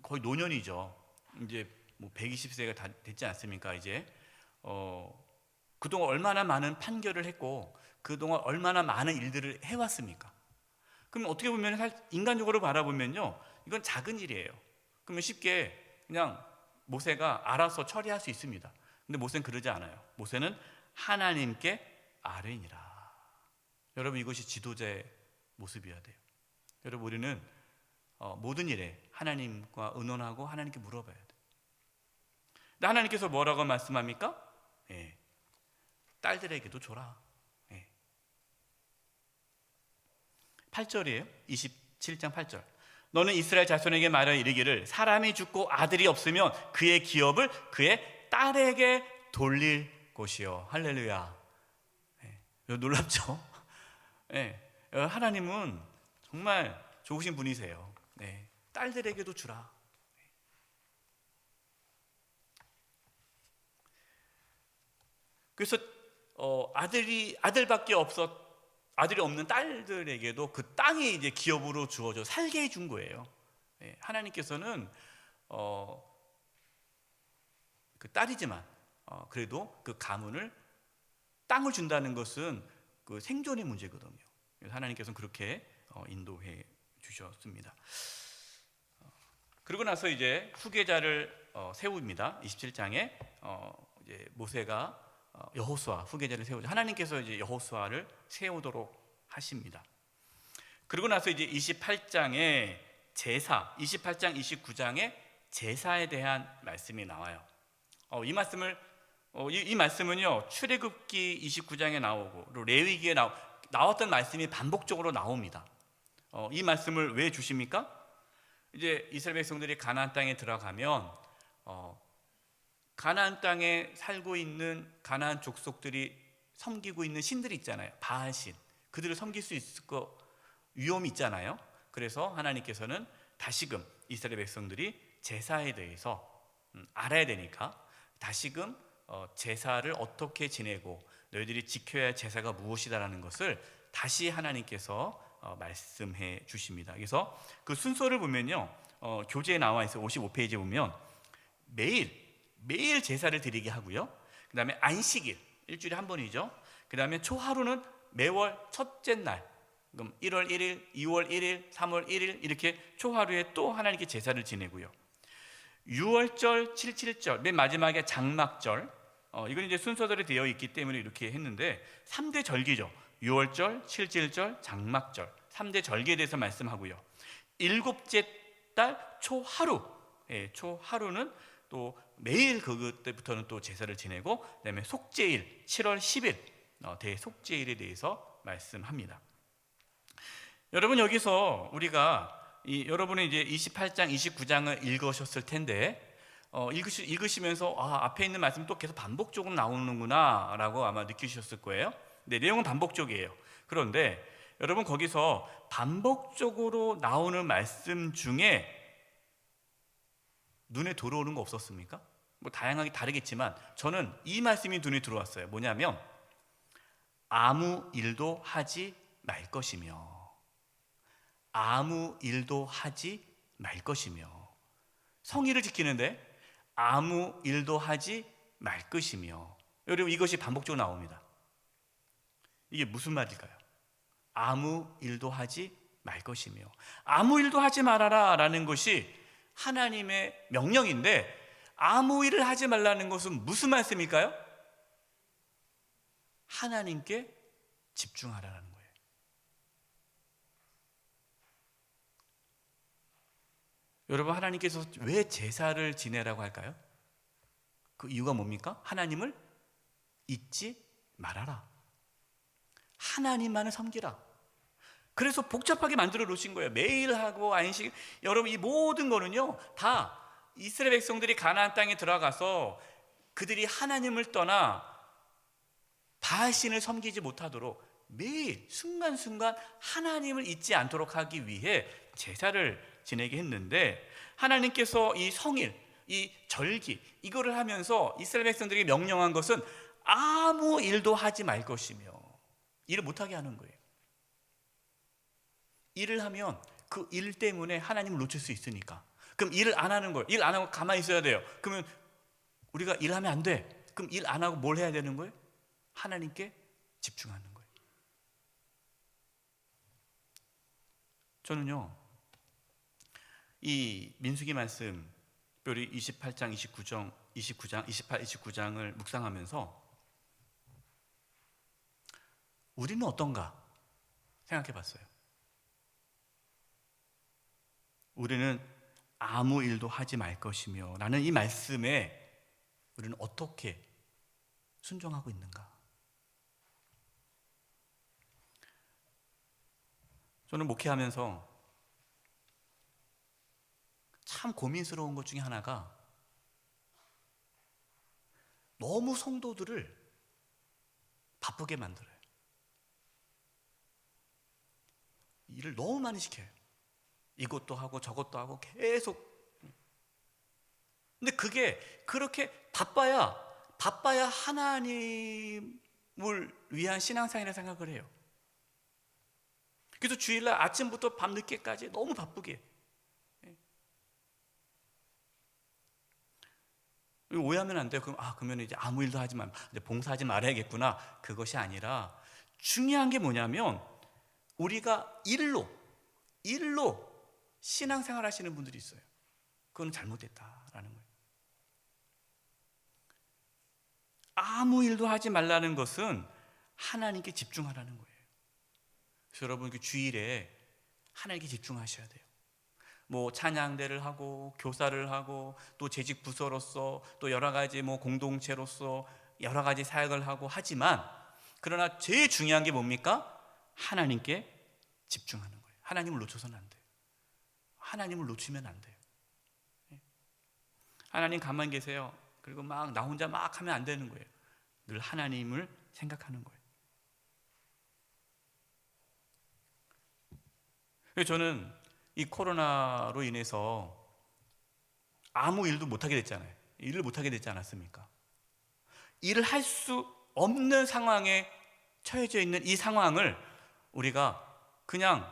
거의 노년이죠. 이제 뭐 120세가 됐지 않습니까? 이제 그동안 얼마나 많은 판결을 했고 그동안 얼마나 많은 일들을 해왔습니까? 그럼 어떻게 보면 인간적으로 바라보면요, 이건 작은 일이에요. 그러면 쉽게 그냥 모세가 알아서 처리할 수 있습니다. 근데 모세는 그러지 않아요. 모세는 하나님께 아뢰니라. 여러분, 이것이 지도자의 모습이어야 돼요. 여러분, 우리는 모든 일에 하나님과 의논하고 하나님께 물어봐야 돼요. 근데 하나님께서 뭐라고 말씀합니까? 예, 딸들에게도 줘라. 예. 8절이에요. 27장 8절. 너는 이스라엘 자손에게 말하여 이르기를 사람이 죽고 아들이 없으면 그의 기업을 그의 딸에게 돌릴 것이요. 할렐루야. 예. 놀랍죠? 예. 하나님은 정말 좋으신 분이세요. 네. 딸들에게도 주라. 그래서 아들밖에 아들이 없는 딸들에게도 그 땅이 이제 기업으로 주어져 살게 해준 거예요. 네. 하나님께서는 그 딸이지만 그래도 그 가문을 땅을 준다는 것은 그 생존의 문제거든요. 그래서 하나님께서는 그렇게 인도해 주셨습니다. 그러고 나서 이제 후계자를 세웁니다. 27장에 이제 모세가 여호수아 후계자를 세우죠. 하나님께서 이제 여호수아를 세우도록 하십니다. 그러고 나서 이제 28장에 제사, 28장 29장에 제사에 대한 말씀이 나와요. 이 말씀은요, 출애굽기 29장에 나오고 또 레위기에 나왔던 말씀이 반복적으로 나옵니다. 이 말씀을 왜 주십니까? 이제 이스라엘 백성들이 가나안 땅에 들어가면 가나안 땅에 살고 있는 가나안 족속들이 섬기고 있는 신들이 있잖아요. 바알신. 그들을 섬길 수 있을 거 위험이 있잖아요. 그래서 하나님께서는 다시금 이스라엘 백성들이 제사에 대해서 알아야 되니까 다시금 제사를 어떻게 지내고 너희들이 지켜야 할 제사가 무엇이다라는 것을 다시 하나님께서 말씀해 주십니다. 그래서 그 순서를 보면요, 교재에 나와 있어요. 55페이지에 보면 매일 제사를 드리게 하고요. 그 다음에 안식일, 일주일에 한 번이죠. 그 다음에 초하루는 매월 첫째 날, 그럼 1월 1일, 2월 1일, 3월 1일 이렇게 초하루에 또 하나님께 제사를 지내고요. 6월절, 77절, 맨 마지막에 장막절, 이건 이제 순서대로 되어 있기 때문에 이렇게 했는데 3대 절기죠. 6월절, 77절, 장막절 3대 절기에 대해서 말씀하고요. 7째 달 초하루, 초하루는 또 매일 그때부터는 또 제사를 지내고, 그다음에 속죄일 7월 10일 대속죄일에 대해서 말씀합니다. 여러분, 여기서 우리가 여러분이 이제 28장, 29장을 읽으셨을 텐데 읽으시면서 앞에 있는 말씀 또 계속 반복적으로 나오는구나 라고 아마 느끼셨을 거예요. 네, 내용은 반복적이에요. 그런데 여러분, 거기서 반복적으로 나오는 말씀 중에 눈에 들어오는 거 없었습니까? 뭐 다양하게 다르겠지만 저는 이 말씀이 눈에 들어왔어요. 뭐냐면 아무 일도 하지 말 것이며, 아무 일도 하지 말 것이며. 성의를 지키는데 아무 일도 하지 말 것이며. 여러분, 이것이 반복적으로 나옵니다. 이게 무슨 말일까요? 아무 일도 하지 말 것이며. 아무 일도 하지 말아라 라는 것이 하나님의 명령인데 아무 일을 하지 말라는 것은 무슨 말씀일까요? 하나님께 집중하라는 거예요. 여러분, 하나님께서 왜 제사를 지내라고 할까요? 그 이유가 뭡니까? 하나님을 잊지 말아라. 하나님만을 섬기라. 그래서 복잡하게 만들어 놓으신 거예요. 매일 하고 안식. 여러분, 이 모든 거는요 다 이스라엘 백성들이 가나안 땅에 들어가서 그들이 하나님을 떠나 바알신을 섬기지 못하도록 매일 순간순간 하나님을 잊지 않도록 하기 위해 제사를 지내게 했는데, 하나님께서 이 성일, 이 절기, 이거를 하면서 이스라엘 백성들에게 명령한 것은 아무 일도 하지 말 것이며, 일을 못하게 하는 거예요. 일을 하면 그 일 때문에 하나님을 놓칠 수 있으니까. 그럼 일을 안 하는 거예요. 일 안 하고 가만히 있어야 돼요. 그러면 우리가 일하면 안 돼. 그럼 일 안 하고 뭘 해야 되는 거예요? 하나님께 집중하는 거예요. 저는요, 이 민수기 말씀, 특별히 28장, 29장, 28, 29장을 묵상하면서 우리는 어떤가 생각해 봤어요. 우리는 아무 일도 하지 말 것이며 라는 이 말씀에 우리는 어떻게 순종하고 있는가? 저는 목회하면서 참 고민스러운 것 중에 하나가, 너무 성도들을 바쁘게 만들어요. 일을 너무 많이 시켜요. 이것도 하고 저것도 하고 계속. 근데 그게 그렇게 바빠야 하나님을 위한 신앙생활이라 생각을 해요. 그래서 주일날 아침부터 밤늦게까지 너무 바쁘게. 오해하면 안 돼요. 그러면 이제 아무 일도 하지 마, 이제 봉사하지 말아야겠구나. 그것이 아니라 중요한 게 뭐냐면, 우리가 일로 신앙생활 하시는 분들이 있어요. 그건 잘못됐다라는 거예요. 아무 일도 하지 말라는 것은 하나님께 집중하라는 거예요. 그래서 여러분, 그 주일에 하나님께 집중하셔야 돼요. 뭐 찬양대를 하고 교사를 하고 또 재직 부서로서 또 여러 가지 뭐 공동체로서 여러 가지 사역을 하고 하지만, 그러나 제일 중요한 게 뭡니까? 하나님께 집중하는 거예요. 하나님을 놓쳐서는 안 돼요. 하나님을 놓치면 안 돼요. 하나님 가만히 계세요. 그리고 막 나 혼자 막 하면 안 되는 거예요. 늘 하나님을 생각하는 거예요. 그래서 저는 이 코로나로 인해서 아무 일도 못하게 됐잖아요. 일을 못하게 됐지 않았습니까? 일을 할 수 없는 상황에 처해져 있는 이 상황을 우리가 그냥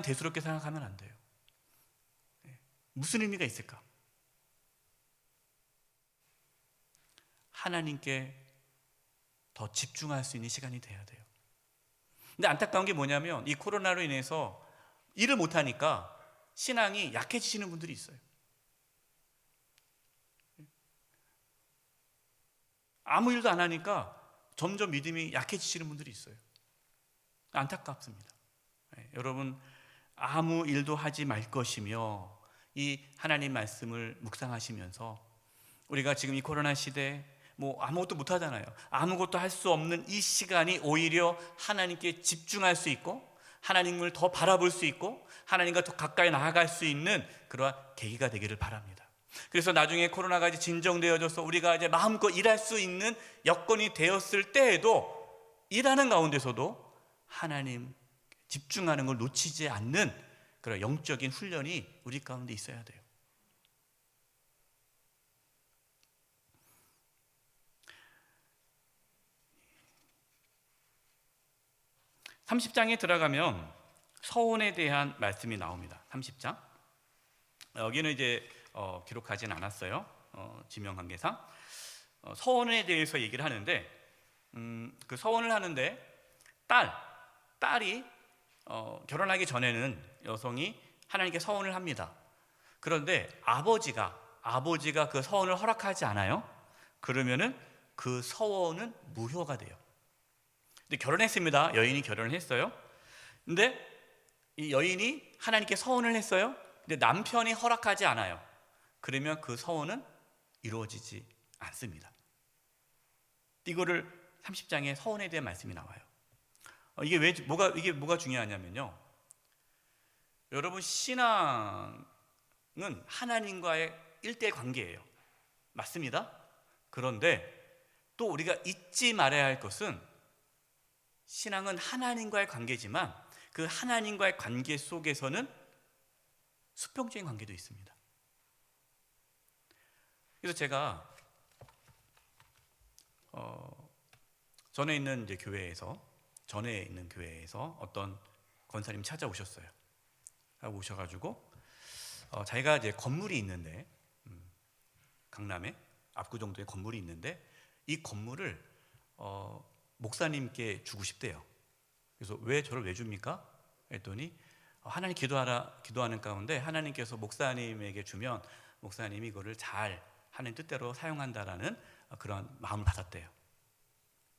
대수롭게 생각하면 안 돼요. 무슨 의미가 있을까? 하나님께 더 집중할 수 있는 시간이 돼야 돼요. 근데 안타까운 게 뭐냐면, 이 코로나로 인해서 일을 못하니까 신앙이 약해지시는 분들이 있어요. 아무 일도 안 하니까 점점 믿음이 약해지시는 분들이 있어요. 안타깝습니다. 여러분, 아무 일도 하지 말 것이며, 이 하나님 말씀을 묵상하시면서 우리가 지금 이 코로나 시대 뭐 아무것도 못 하잖아요. 아무것도 할 수 없는 이 시간이 오히려 하나님께 집중할 수 있고, 하나님을 더 바라볼 수 있고, 하나님과 더 가까이 나아갈 수 있는 그러한 계기가 되기를 바랍니다. 그래서 나중에 코로나가 이제 진정되어져서 우리가 이제 마음껏 일할 수 있는 여건이 되었을 때에도, 일하는 가운데서도 하나님 집중하는 걸 놓치지 않는 그런 영적인 훈련이 우리 가운데 있어야 돼요. 30장에 들어가면 서원에 대한 말씀이 나옵니다. 30장. 여기는 이제 기록하진 않았어요. 지명 관계상. 서원에 대해서 얘기를 하는데, 그 서원을 하는데 딸이 결혼하기 전에는 여성이 하나님께 서원을 합니다. 그런데 아버지가 그 서원을 허락하지 않아요. 그러면은 그 서원은 무효가 돼요. 근데 결혼했습니다. 여인이 결혼을 했어요. 근데 이 여인이 하나님께 서원을 했어요. 근데 남편이 허락하지 않아요. 그러면 그 서원은 이루어지지 않습니다. 이거를 30장에 서원에 대한 말씀이 나와요. 이게 뭐가 중요하냐면요, 여러분, 신앙은 하나님과의 1대1 관계예요. 맞습니다. 그런데 또 우리가 잊지 말아야 할 것은 신앙은 하나님과의 관계지만 그 하나님과의 관계 속에서는 수평적인 관계도 있습니다. 그래서 제가 전에 있는 교회에서 어떤 권사님 찾아오셨어요. 오셔가지고 자기가 이제 건물이 있는데 강남에 압구정도에 건물이 있는데 이 건물을 목사님께 주고 싶대요. 그래서 저를 왜 줍니까? 했더니 하나님 기도하는 가운데 하나님께서 목사님에게 주면 목사님이 이거를 잘 하나님 뜻대로 사용한다라는 그런 마음을 받았대요.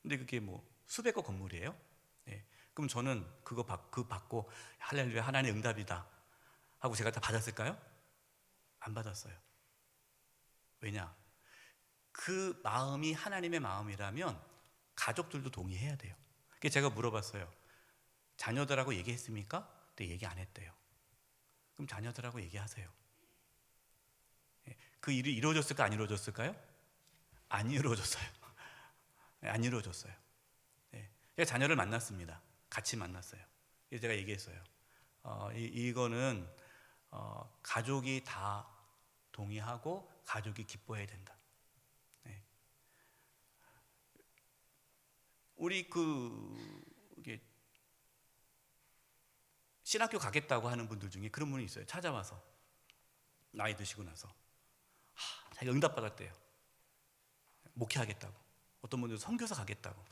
근데 그게 뭐 수백억 건물이에요. 네. 그럼 저는 그거 받고 할렐루야 하나님의 응답이다 하고 제가 다 받았을까요? 안 받았어요. 왜냐? 그 마음이 하나님의 마음이라면 가족들도 동의해야 돼요. 그래서 제가 물어봤어요. 자녀들하고 얘기했습니까? 근데 얘기 안 했대요. 그럼 자녀들하고 얘기하세요. 그 일이 이루어졌을까 안 이루어졌을까요? 안 이루어졌어요. 안 이루어졌어요. 제가 자녀를 만났습니다. 같이 만났어요. 그래서 제가 얘기했어요. 이거는 가족이 다 동의하고 가족이 기뻐해야 된다. 우리 이게 신학교 가겠다고 하는 분들 중에 그런 분이 있어요. 찾아와서 나이 드시고 나서 자기가 응답받았대요. 목회하겠다고. 어떤 분들은 선교사 가겠다고.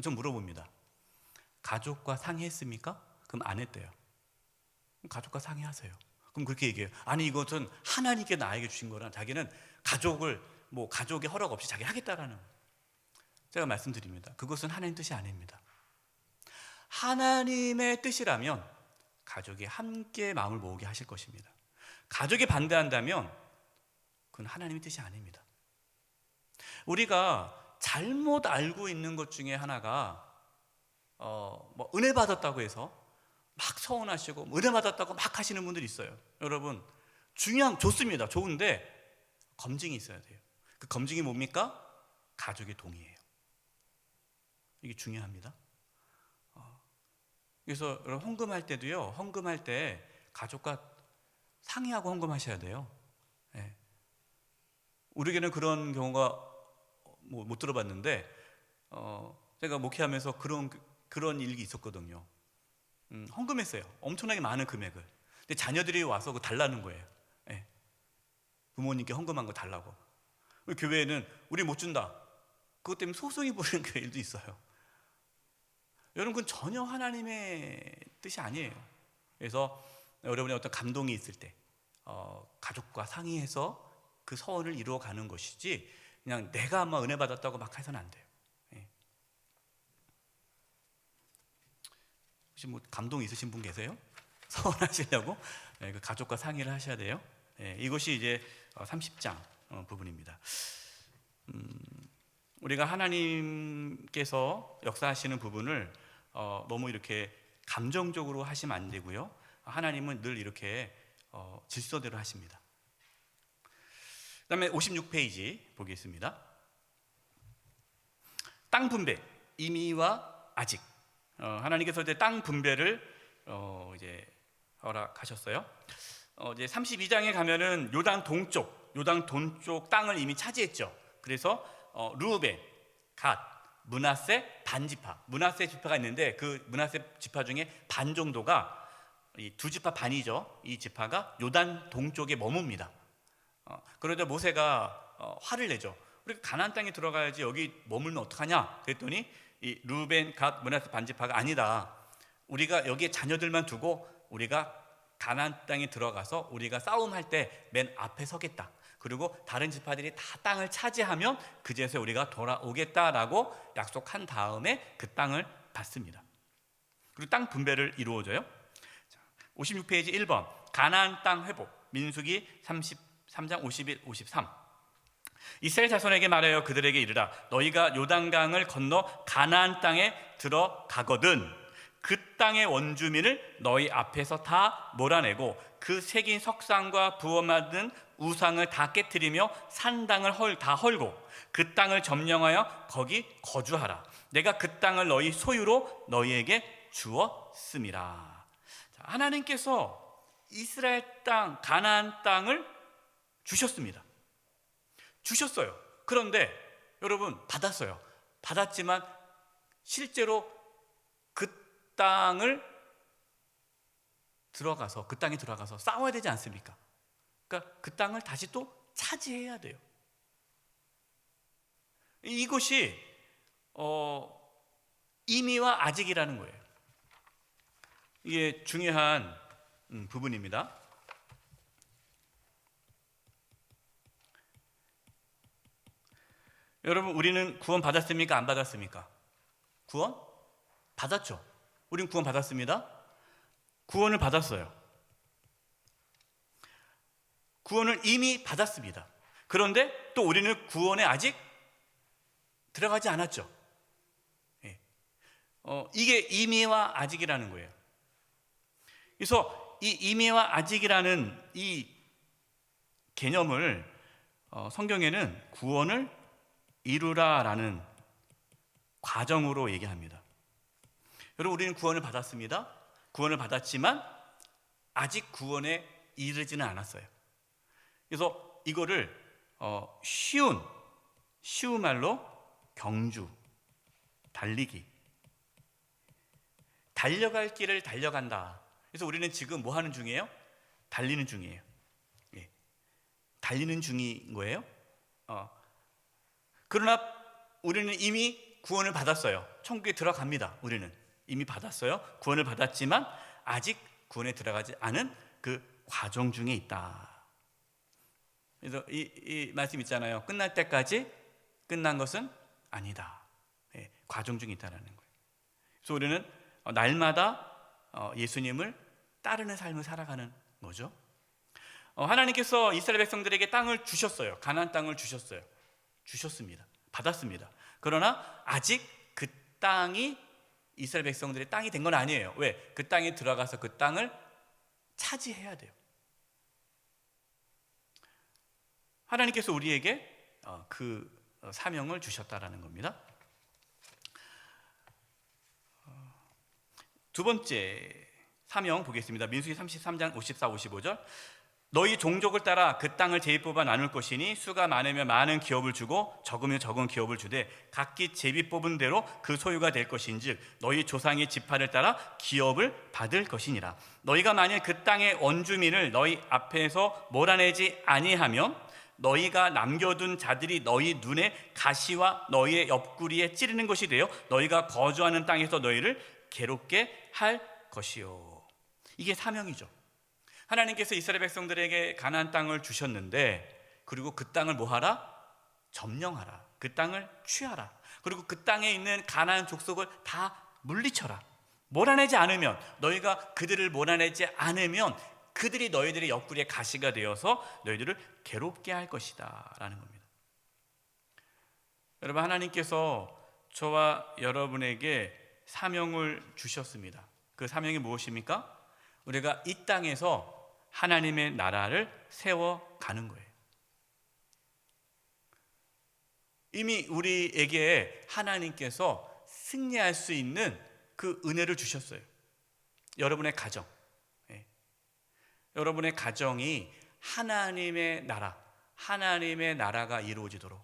전 물어봅니다. 가족과 상의했습니까? 그럼 안 했대요. 그럼 가족과 상의하세요. 그럼 그렇게 얘기해요. 아니 이것은 하나님께 나에게 주신 거라 자기는 가족의 허락 없이 자기 하겠다라는. 제가 말씀드립니다. 그것은 하나님 뜻이 아닙니다. 하나님의 뜻이라면 가족이 함께 마음을 모으게 하실 것입니다. 가족이 반대한다면 그건 하나님의 뜻이 아닙니다. 우리가 잘못 알고 있는 것 중에 하나가 은혜 받았다고 해서 막 서운하시고 은혜 받았다고 막 하시는 분들이 있어요. 여러분 좋습니다. 좋은데 검증이 있어야 돼요. 그 검증이 뭡니까? 가족의 동의예요. 이게 중요합니다. 그래서 여러분 헌금할 때도요. 헌금할 때 가족과 상의하고 헌금하셔야 돼요. 우리에게는 그런 경우가 못 들어봤는데 제가 목회하면서 그런 일이 있었거든요. 헌금했어요. 엄청나게 많은 금액을. 근데 자녀들이 와서 그거 달라는 거예요. 부모님께 헌금한 거 달라고. 우리 교회에는 우리 못 준다. 그것 때문에 소송이 부르는 교회도 있어요. 여러분 그건 전혀 하나님의 뜻이 아니에요. 그래서 여러분의 어떤 감동이 있을 때 가족과 상의해서 그 서원을 이루어가는 것이지 그냥 내가 아마 은혜 받았다고 막 해서는 안 돼요. 혹시 감동 있으신 분 계세요? 서원하시려고 그 가족과 상의를 하셔야 돼요. 이것이 이제 30장 부분입니다. 우리가 하나님께서 역사하시는 부분을 너무 이렇게 감정적으로 하시면 안 되고요. 하나님은 늘 이렇게 질서대로 하십니다. 그 다음에 56페이지 보겠습니다. 땅 분배, 임의와 아직. 하나님께서 이제 땅 분배를 이제 허락하셨어요. 이제 32장에 가면은 요단 동쪽 땅을 이미 차지했죠. 그래서 르우벤, 갓, 므낫세, 반지파. 므낫세 지파가 있는데 그 므낫세 지파 중에 반 정도가 이 두 지파 반이죠. 이 지파가 요단 동쪽에 머뭅니다. 그러자 모세가 화를 내죠. 우리가 가나안 땅에 들어가야지 여기 머물면 어떡하냐? 그랬더니 이 르우벤, 갓, 므낫세 반지파가 아니다. 우리가 여기에 자녀들만 두고 우리가 가나안 땅에 들어가서 우리가 싸움할 때 맨 앞에 서겠다. 그리고 다른 지파들이 다 땅을 차지하면 그제서 우리가 돌아오겠다라고 약속한 다음에 그 땅을 받습니다. 그리고 땅 분배를 이루어져요. 56페이지 1번 가나안 땅 회복. 민수기 33장 51, 53. 이스라엘 자손에게 말하여 그들에게 이르라. 너희가 요단강을 건너 가나안 땅에 들어가거든 그 땅의 원주민을 너희 앞에서 다 몰아내고 그 새긴 석상과 부어만든 우상을 다 깨뜨리며 산당을 다 헐고 그 땅을 점령하여 거기 거주하라. 내가 그 땅을 너희 소유로 너희에게 주었음이라. 하나님께서 이스라엘 땅, 가나안 땅을 주셨습니다. 주셨어요. 그런데 여러분, 받았어요. 받았지만 실제로 그 땅에 들어가서 싸워야 되지 않습니까? 그러니까 그 땅을 다시 또 차지해야 돼요. 이것이 이미와 아직이라는 거예요. 이게 중요한 부분입니다. 여러분, 우리는 구원 받았습니까? 안 받았습니까? 구원? 받았죠. 우리는 구원 받았습니다. 구원을 받았어요. 구원을 이미 받았습니다. 그런데 또 우리는 구원에 아직 들어가지 않았죠. 예. 이게 이미와 아직이라는 거예요. 그래서 이 이미와 아직이라는 이 개념을 성경에는 구원을 이루라라는 과정으로 얘기합니다. 여러분, 우리는 구원을 받았습니다. 구원을 받았지만 아직 구원에 이르지는 않았어요. 그래서 이거를 쉬운 말로 경주, 달리기, 달려갈 길을 달려간다. 그래서 우리는 지금 뭐 하는 중이에요? 달리는 중이에요. 예. 달리는 중인 거예요. 그러나 우리는 이미 구원을 받았어요. 천국에 들어갑니다. 우리는 이미 받았어요. 구원을 받았지만 아직 구원에 들어가지 않은 그 과정 중에 있다. 그래서 이 말씀 있잖아요. 끝날 때까지 끝난 것은 아니다. 예, 과정 중에 있다는 거예요. 그래서 우리는 날마다 예수님을 따르는 삶을 살아가는 거죠. 하나님께서 이스라엘 백성들에게 땅을 주셨어요. 가나안 땅을 주셨습니다. 받았습니다. 그러나 아직 그 땅이 이스라엘 백성들의 땅이 된 건 아니에요. 왜? 그 땅에 들어가서 그 땅을 차지해야 돼요. 하나님께서 우리에게 그 사명을 주셨다라는 겁니다. 두 번째 사명 보겠습니다. 민수기 33장 54, 55절. 너희 종족을 따라 그 땅을 제비 뽑아 나눌 것이니 수가 많으면 많은 기업을 주고 적으면 적은 기업을 주되 각기 제비 뽑은 대로 그 소유가 될 것인즉 너희 조상의 지파를 따라 기업을 받을 것이니라. 너희가 만일 그 땅의 원주민을 너희 앞에서 몰아내지 아니하면 너희가 남겨둔 자들이 너희 눈에 가시와 너희의 옆구리에 찌르는 것이 되어 너희가 거주하는 땅에서 너희를 괴롭게 할 것이요. 이게 사명이죠. 하나님께서 이스라엘 백성들에게 가나안 땅을 주셨는데, 그리고 그 땅을 뭐하라? 점령하라. 그 땅을 취하라. 그리고 그 땅에 있는 가나안 족속을 다 물리쳐라. 몰아내지 않으면, 너희가 그들을 몰아내지 않으면 그들이 너희들의 옆구리에 가시가 되어서 너희들을 괴롭게 할 것이다 라는 겁니다. 여러분, 하나님께서 저와 여러분에게 사명을 주셨습니다. 그 사명이 무엇입니까? 우리가 이 땅에서 하나님의 나라를 세워가는 거예요. 이미 우리에게 하나님께서 승리할 수 있는 그 은혜를 주셨어요. 여러분의 가정, 여러분의 가정이 하나님의 나라가 이루어지도록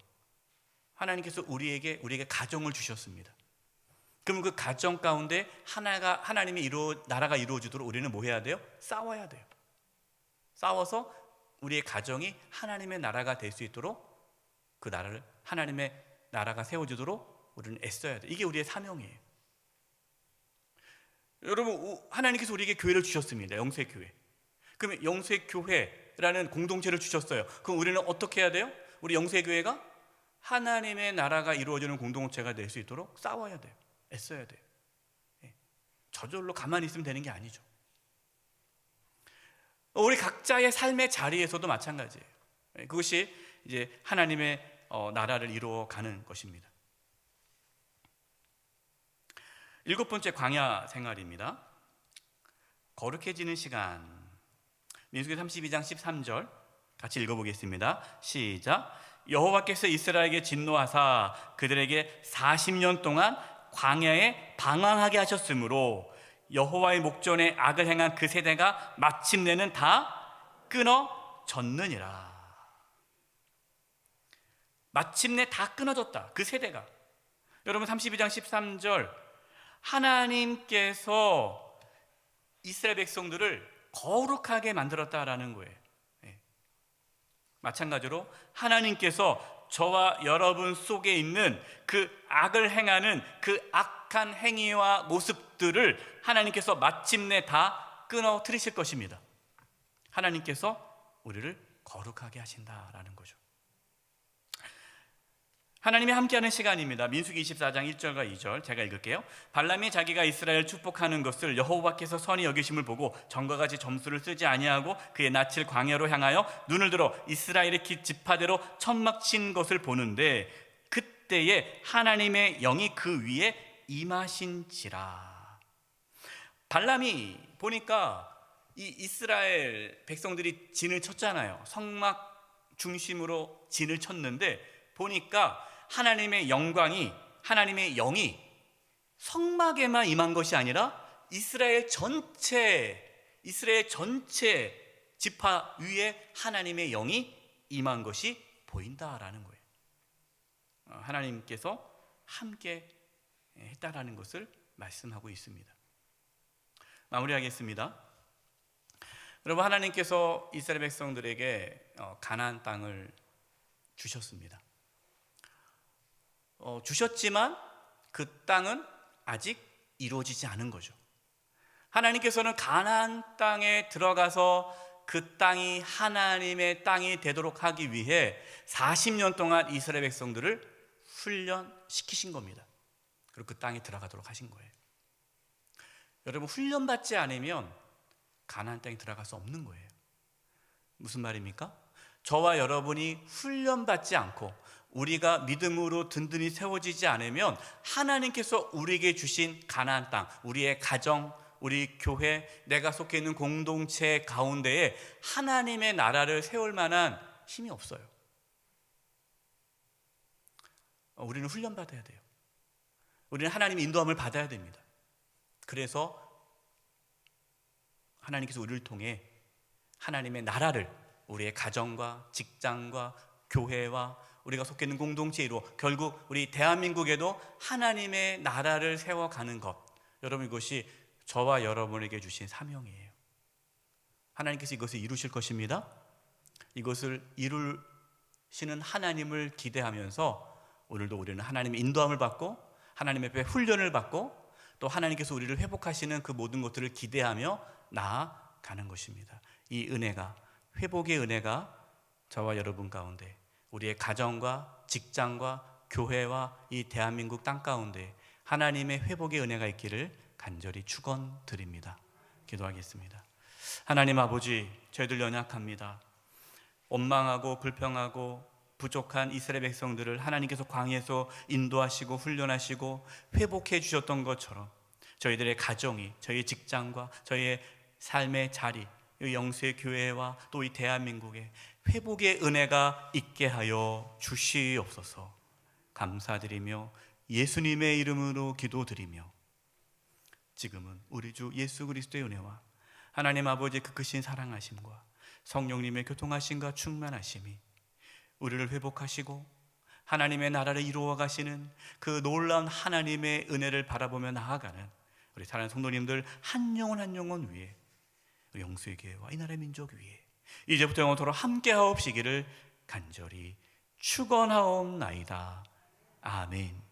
하나님께서 우리에게 가정을 주셨습니다. 그럼 그 가정 가운데 하나님의 나라가 이루어지도록 우리는 뭐 해야 돼요? 싸워야 돼요. 싸워서 우리의 가정이 하나님의 나라가 될 수 있도록, 그 나라를 하나님의 나라가 세워지도록 우리는 애써야 돼요. 이게 우리의 사명이에요. 여러분, 하나님께서 우리에게 교회를 주셨습니다. 영세교회. 그럼 영세교회라는 공동체를 주셨어요. 그럼 우리는 어떻게 해야 돼요? 우리 영세교회가 하나님의 나라가 이루어지는 공동체가 될 수 있도록 싸워야 돼요. 애써야 돼요. 저절로 가만히 있으면 되는 게 아니죠. 우리 각자의 삶의 자리에서도 마찬가지예요. 그것이 이제 하나님의 나라를 이루어가는 것입니다. 7번째 광야 생활입니다. 거룩해지는 시간. 민수기 32장 13절 같이 읽어보겠습니다. 시작. 여호와께서 이스라엘에게 진노하사 그들에게 40년 동안 광야에 방황하게 하셨으므로 여호와의 목전에 악을 행한 그 세대가 마침내는 다 끊어졌느니라. 마침내 다 끊어졌다. 그 세대가. 여러분 32장 13절 하나님께서 이스라엘 백성들을 거룩하게 만들었다라는 거예요. 마찬가지로 하나님께서 저와 여러분 속에 있는 그 악을 행하는 그 악한 행위와 모습들을 하나님께서 마침내 다 끊어뜨리실 것입니다. 하나님께서 우리를 거룩하게 하신다라는 거죠. 하나님이 함께하는 시간입니다. 민수기 24장 1절과 2절 제가 읽을게요. 발람이 자기가 이스라엘 축복하는 것을 여호와께서 선히 여기심을 보고 전과 같이 점수를 쓰지 아니하고 그의 낯을 광야로 향하여 눈을 들어 이스라엘의 지파대로 천막 친 것을 보는데 그때에 하나님의 영이 그 위에 임하신지라. 발람이 보니까 이 이스라엘 백성들이 진을 쳤잖아요. 성막 중심으로 진을 쳤는데 보니까 하나님의 영광이, 하나님의 영이 성막에만 임한 것이 아니라 이스라엘 전체 지파 위에 하나님의 영이 임한 것이 보인다라는 거예요. 하나님께서 함께 했다라는 것을 말씀하고 있습니다. 마무리하겠습니다. 여러분, 하나님께서 이스라엘 백성들에게 가나안 땅을 주셨습니다. 주셨지만 그 땅은 아직 이루어지지 않은 거죠. 하나님께서는 가나안 땅에 들어가서 그 땅이 하나님의 땅이 되도록 하기 위해 40년 동안 이스라엘 백성들을 훈련시키신 겁니다. 그리고 그 땅에 들어가도록 하신 거예요. 여러분, 훈련받지 않으면 가나안 땅에 들어갈 수 없는 거예요. 무슨 말입니까? 저와 여러분이 훈련받지 않고 우리가 믿음으로 든든히 세워지지 않으면 하나님께서 우리에게 주신 가나안 땅, 우리의 가정, 우리 교회, 내가 속해 있는 공동체 가운데에 하나님의 나라를 세울 만한 힘이 없어요. 우리는 훈련받아야 돼요. 우리는 하나님의 인도함을 받아야 됩니다. 그래서 하나님께서 우리를 통해 하나님의 나라를 우리의 가정과 직장과 교회와 우리가 속해 있는 공동체로 결국 우리 대한민국에도 하나님의 나라를 세워가는 것, 여러분, 이것이 저와 여러분에게 주신 사명이에요. 하나님께서 이것을 이루실 것입니다. 이것을 이루시는 하나님을 기대하면서 오늘도 우리는 하나님의 인도함을 받고 하나님의 훈련을 받고 또 하나님께서 우리를 회복하시는 그 모든 것들을 기대하며 나아가는 것입니다. 이 은혜가, 회복의 은혜가 저와 여러분 가운데, 우리의 가정과 직장과 교회와 이 대한민국 땅 가운데 하나님의 회복의 은혜가 있기를 간절히 축원드립니다. 기도하겠습니다. 하나님 아버지, 저희들 연약합니다. 원망하고 불평하고 부족한 이스라엘 백성들을 하나님께서 광야에서 인도하시고 훈련하시고 회복해 주셨던 것처럼 저희들의 가정이, 저희의 직장과 저희의 삶의 자리, 이 영수의 교회와 또 이 대한민국에 회복의 은혜가 있게 하여 주시옵소서. 감사드리며 예수님의 이름으로 기도드리며 지금은 우리 주 예수 그리스도의 은혜와 하나님 아버지의 그 크신 사랑하심과 성령님의 교통하심과 충만하심이 우리를 회복하시고 하나님의 나라를 이루어 가시는 그 놀라운 하나님의 은혜를 바라보며 나아가는 우리 사랑하는 성도님들 한 영혼 한 영혼 위에, 영수의 교회와 이 나라의 민족 위에 이제부터 영원토록 함께 하옵시기를 간절히 축원하옵나이다. 아멘.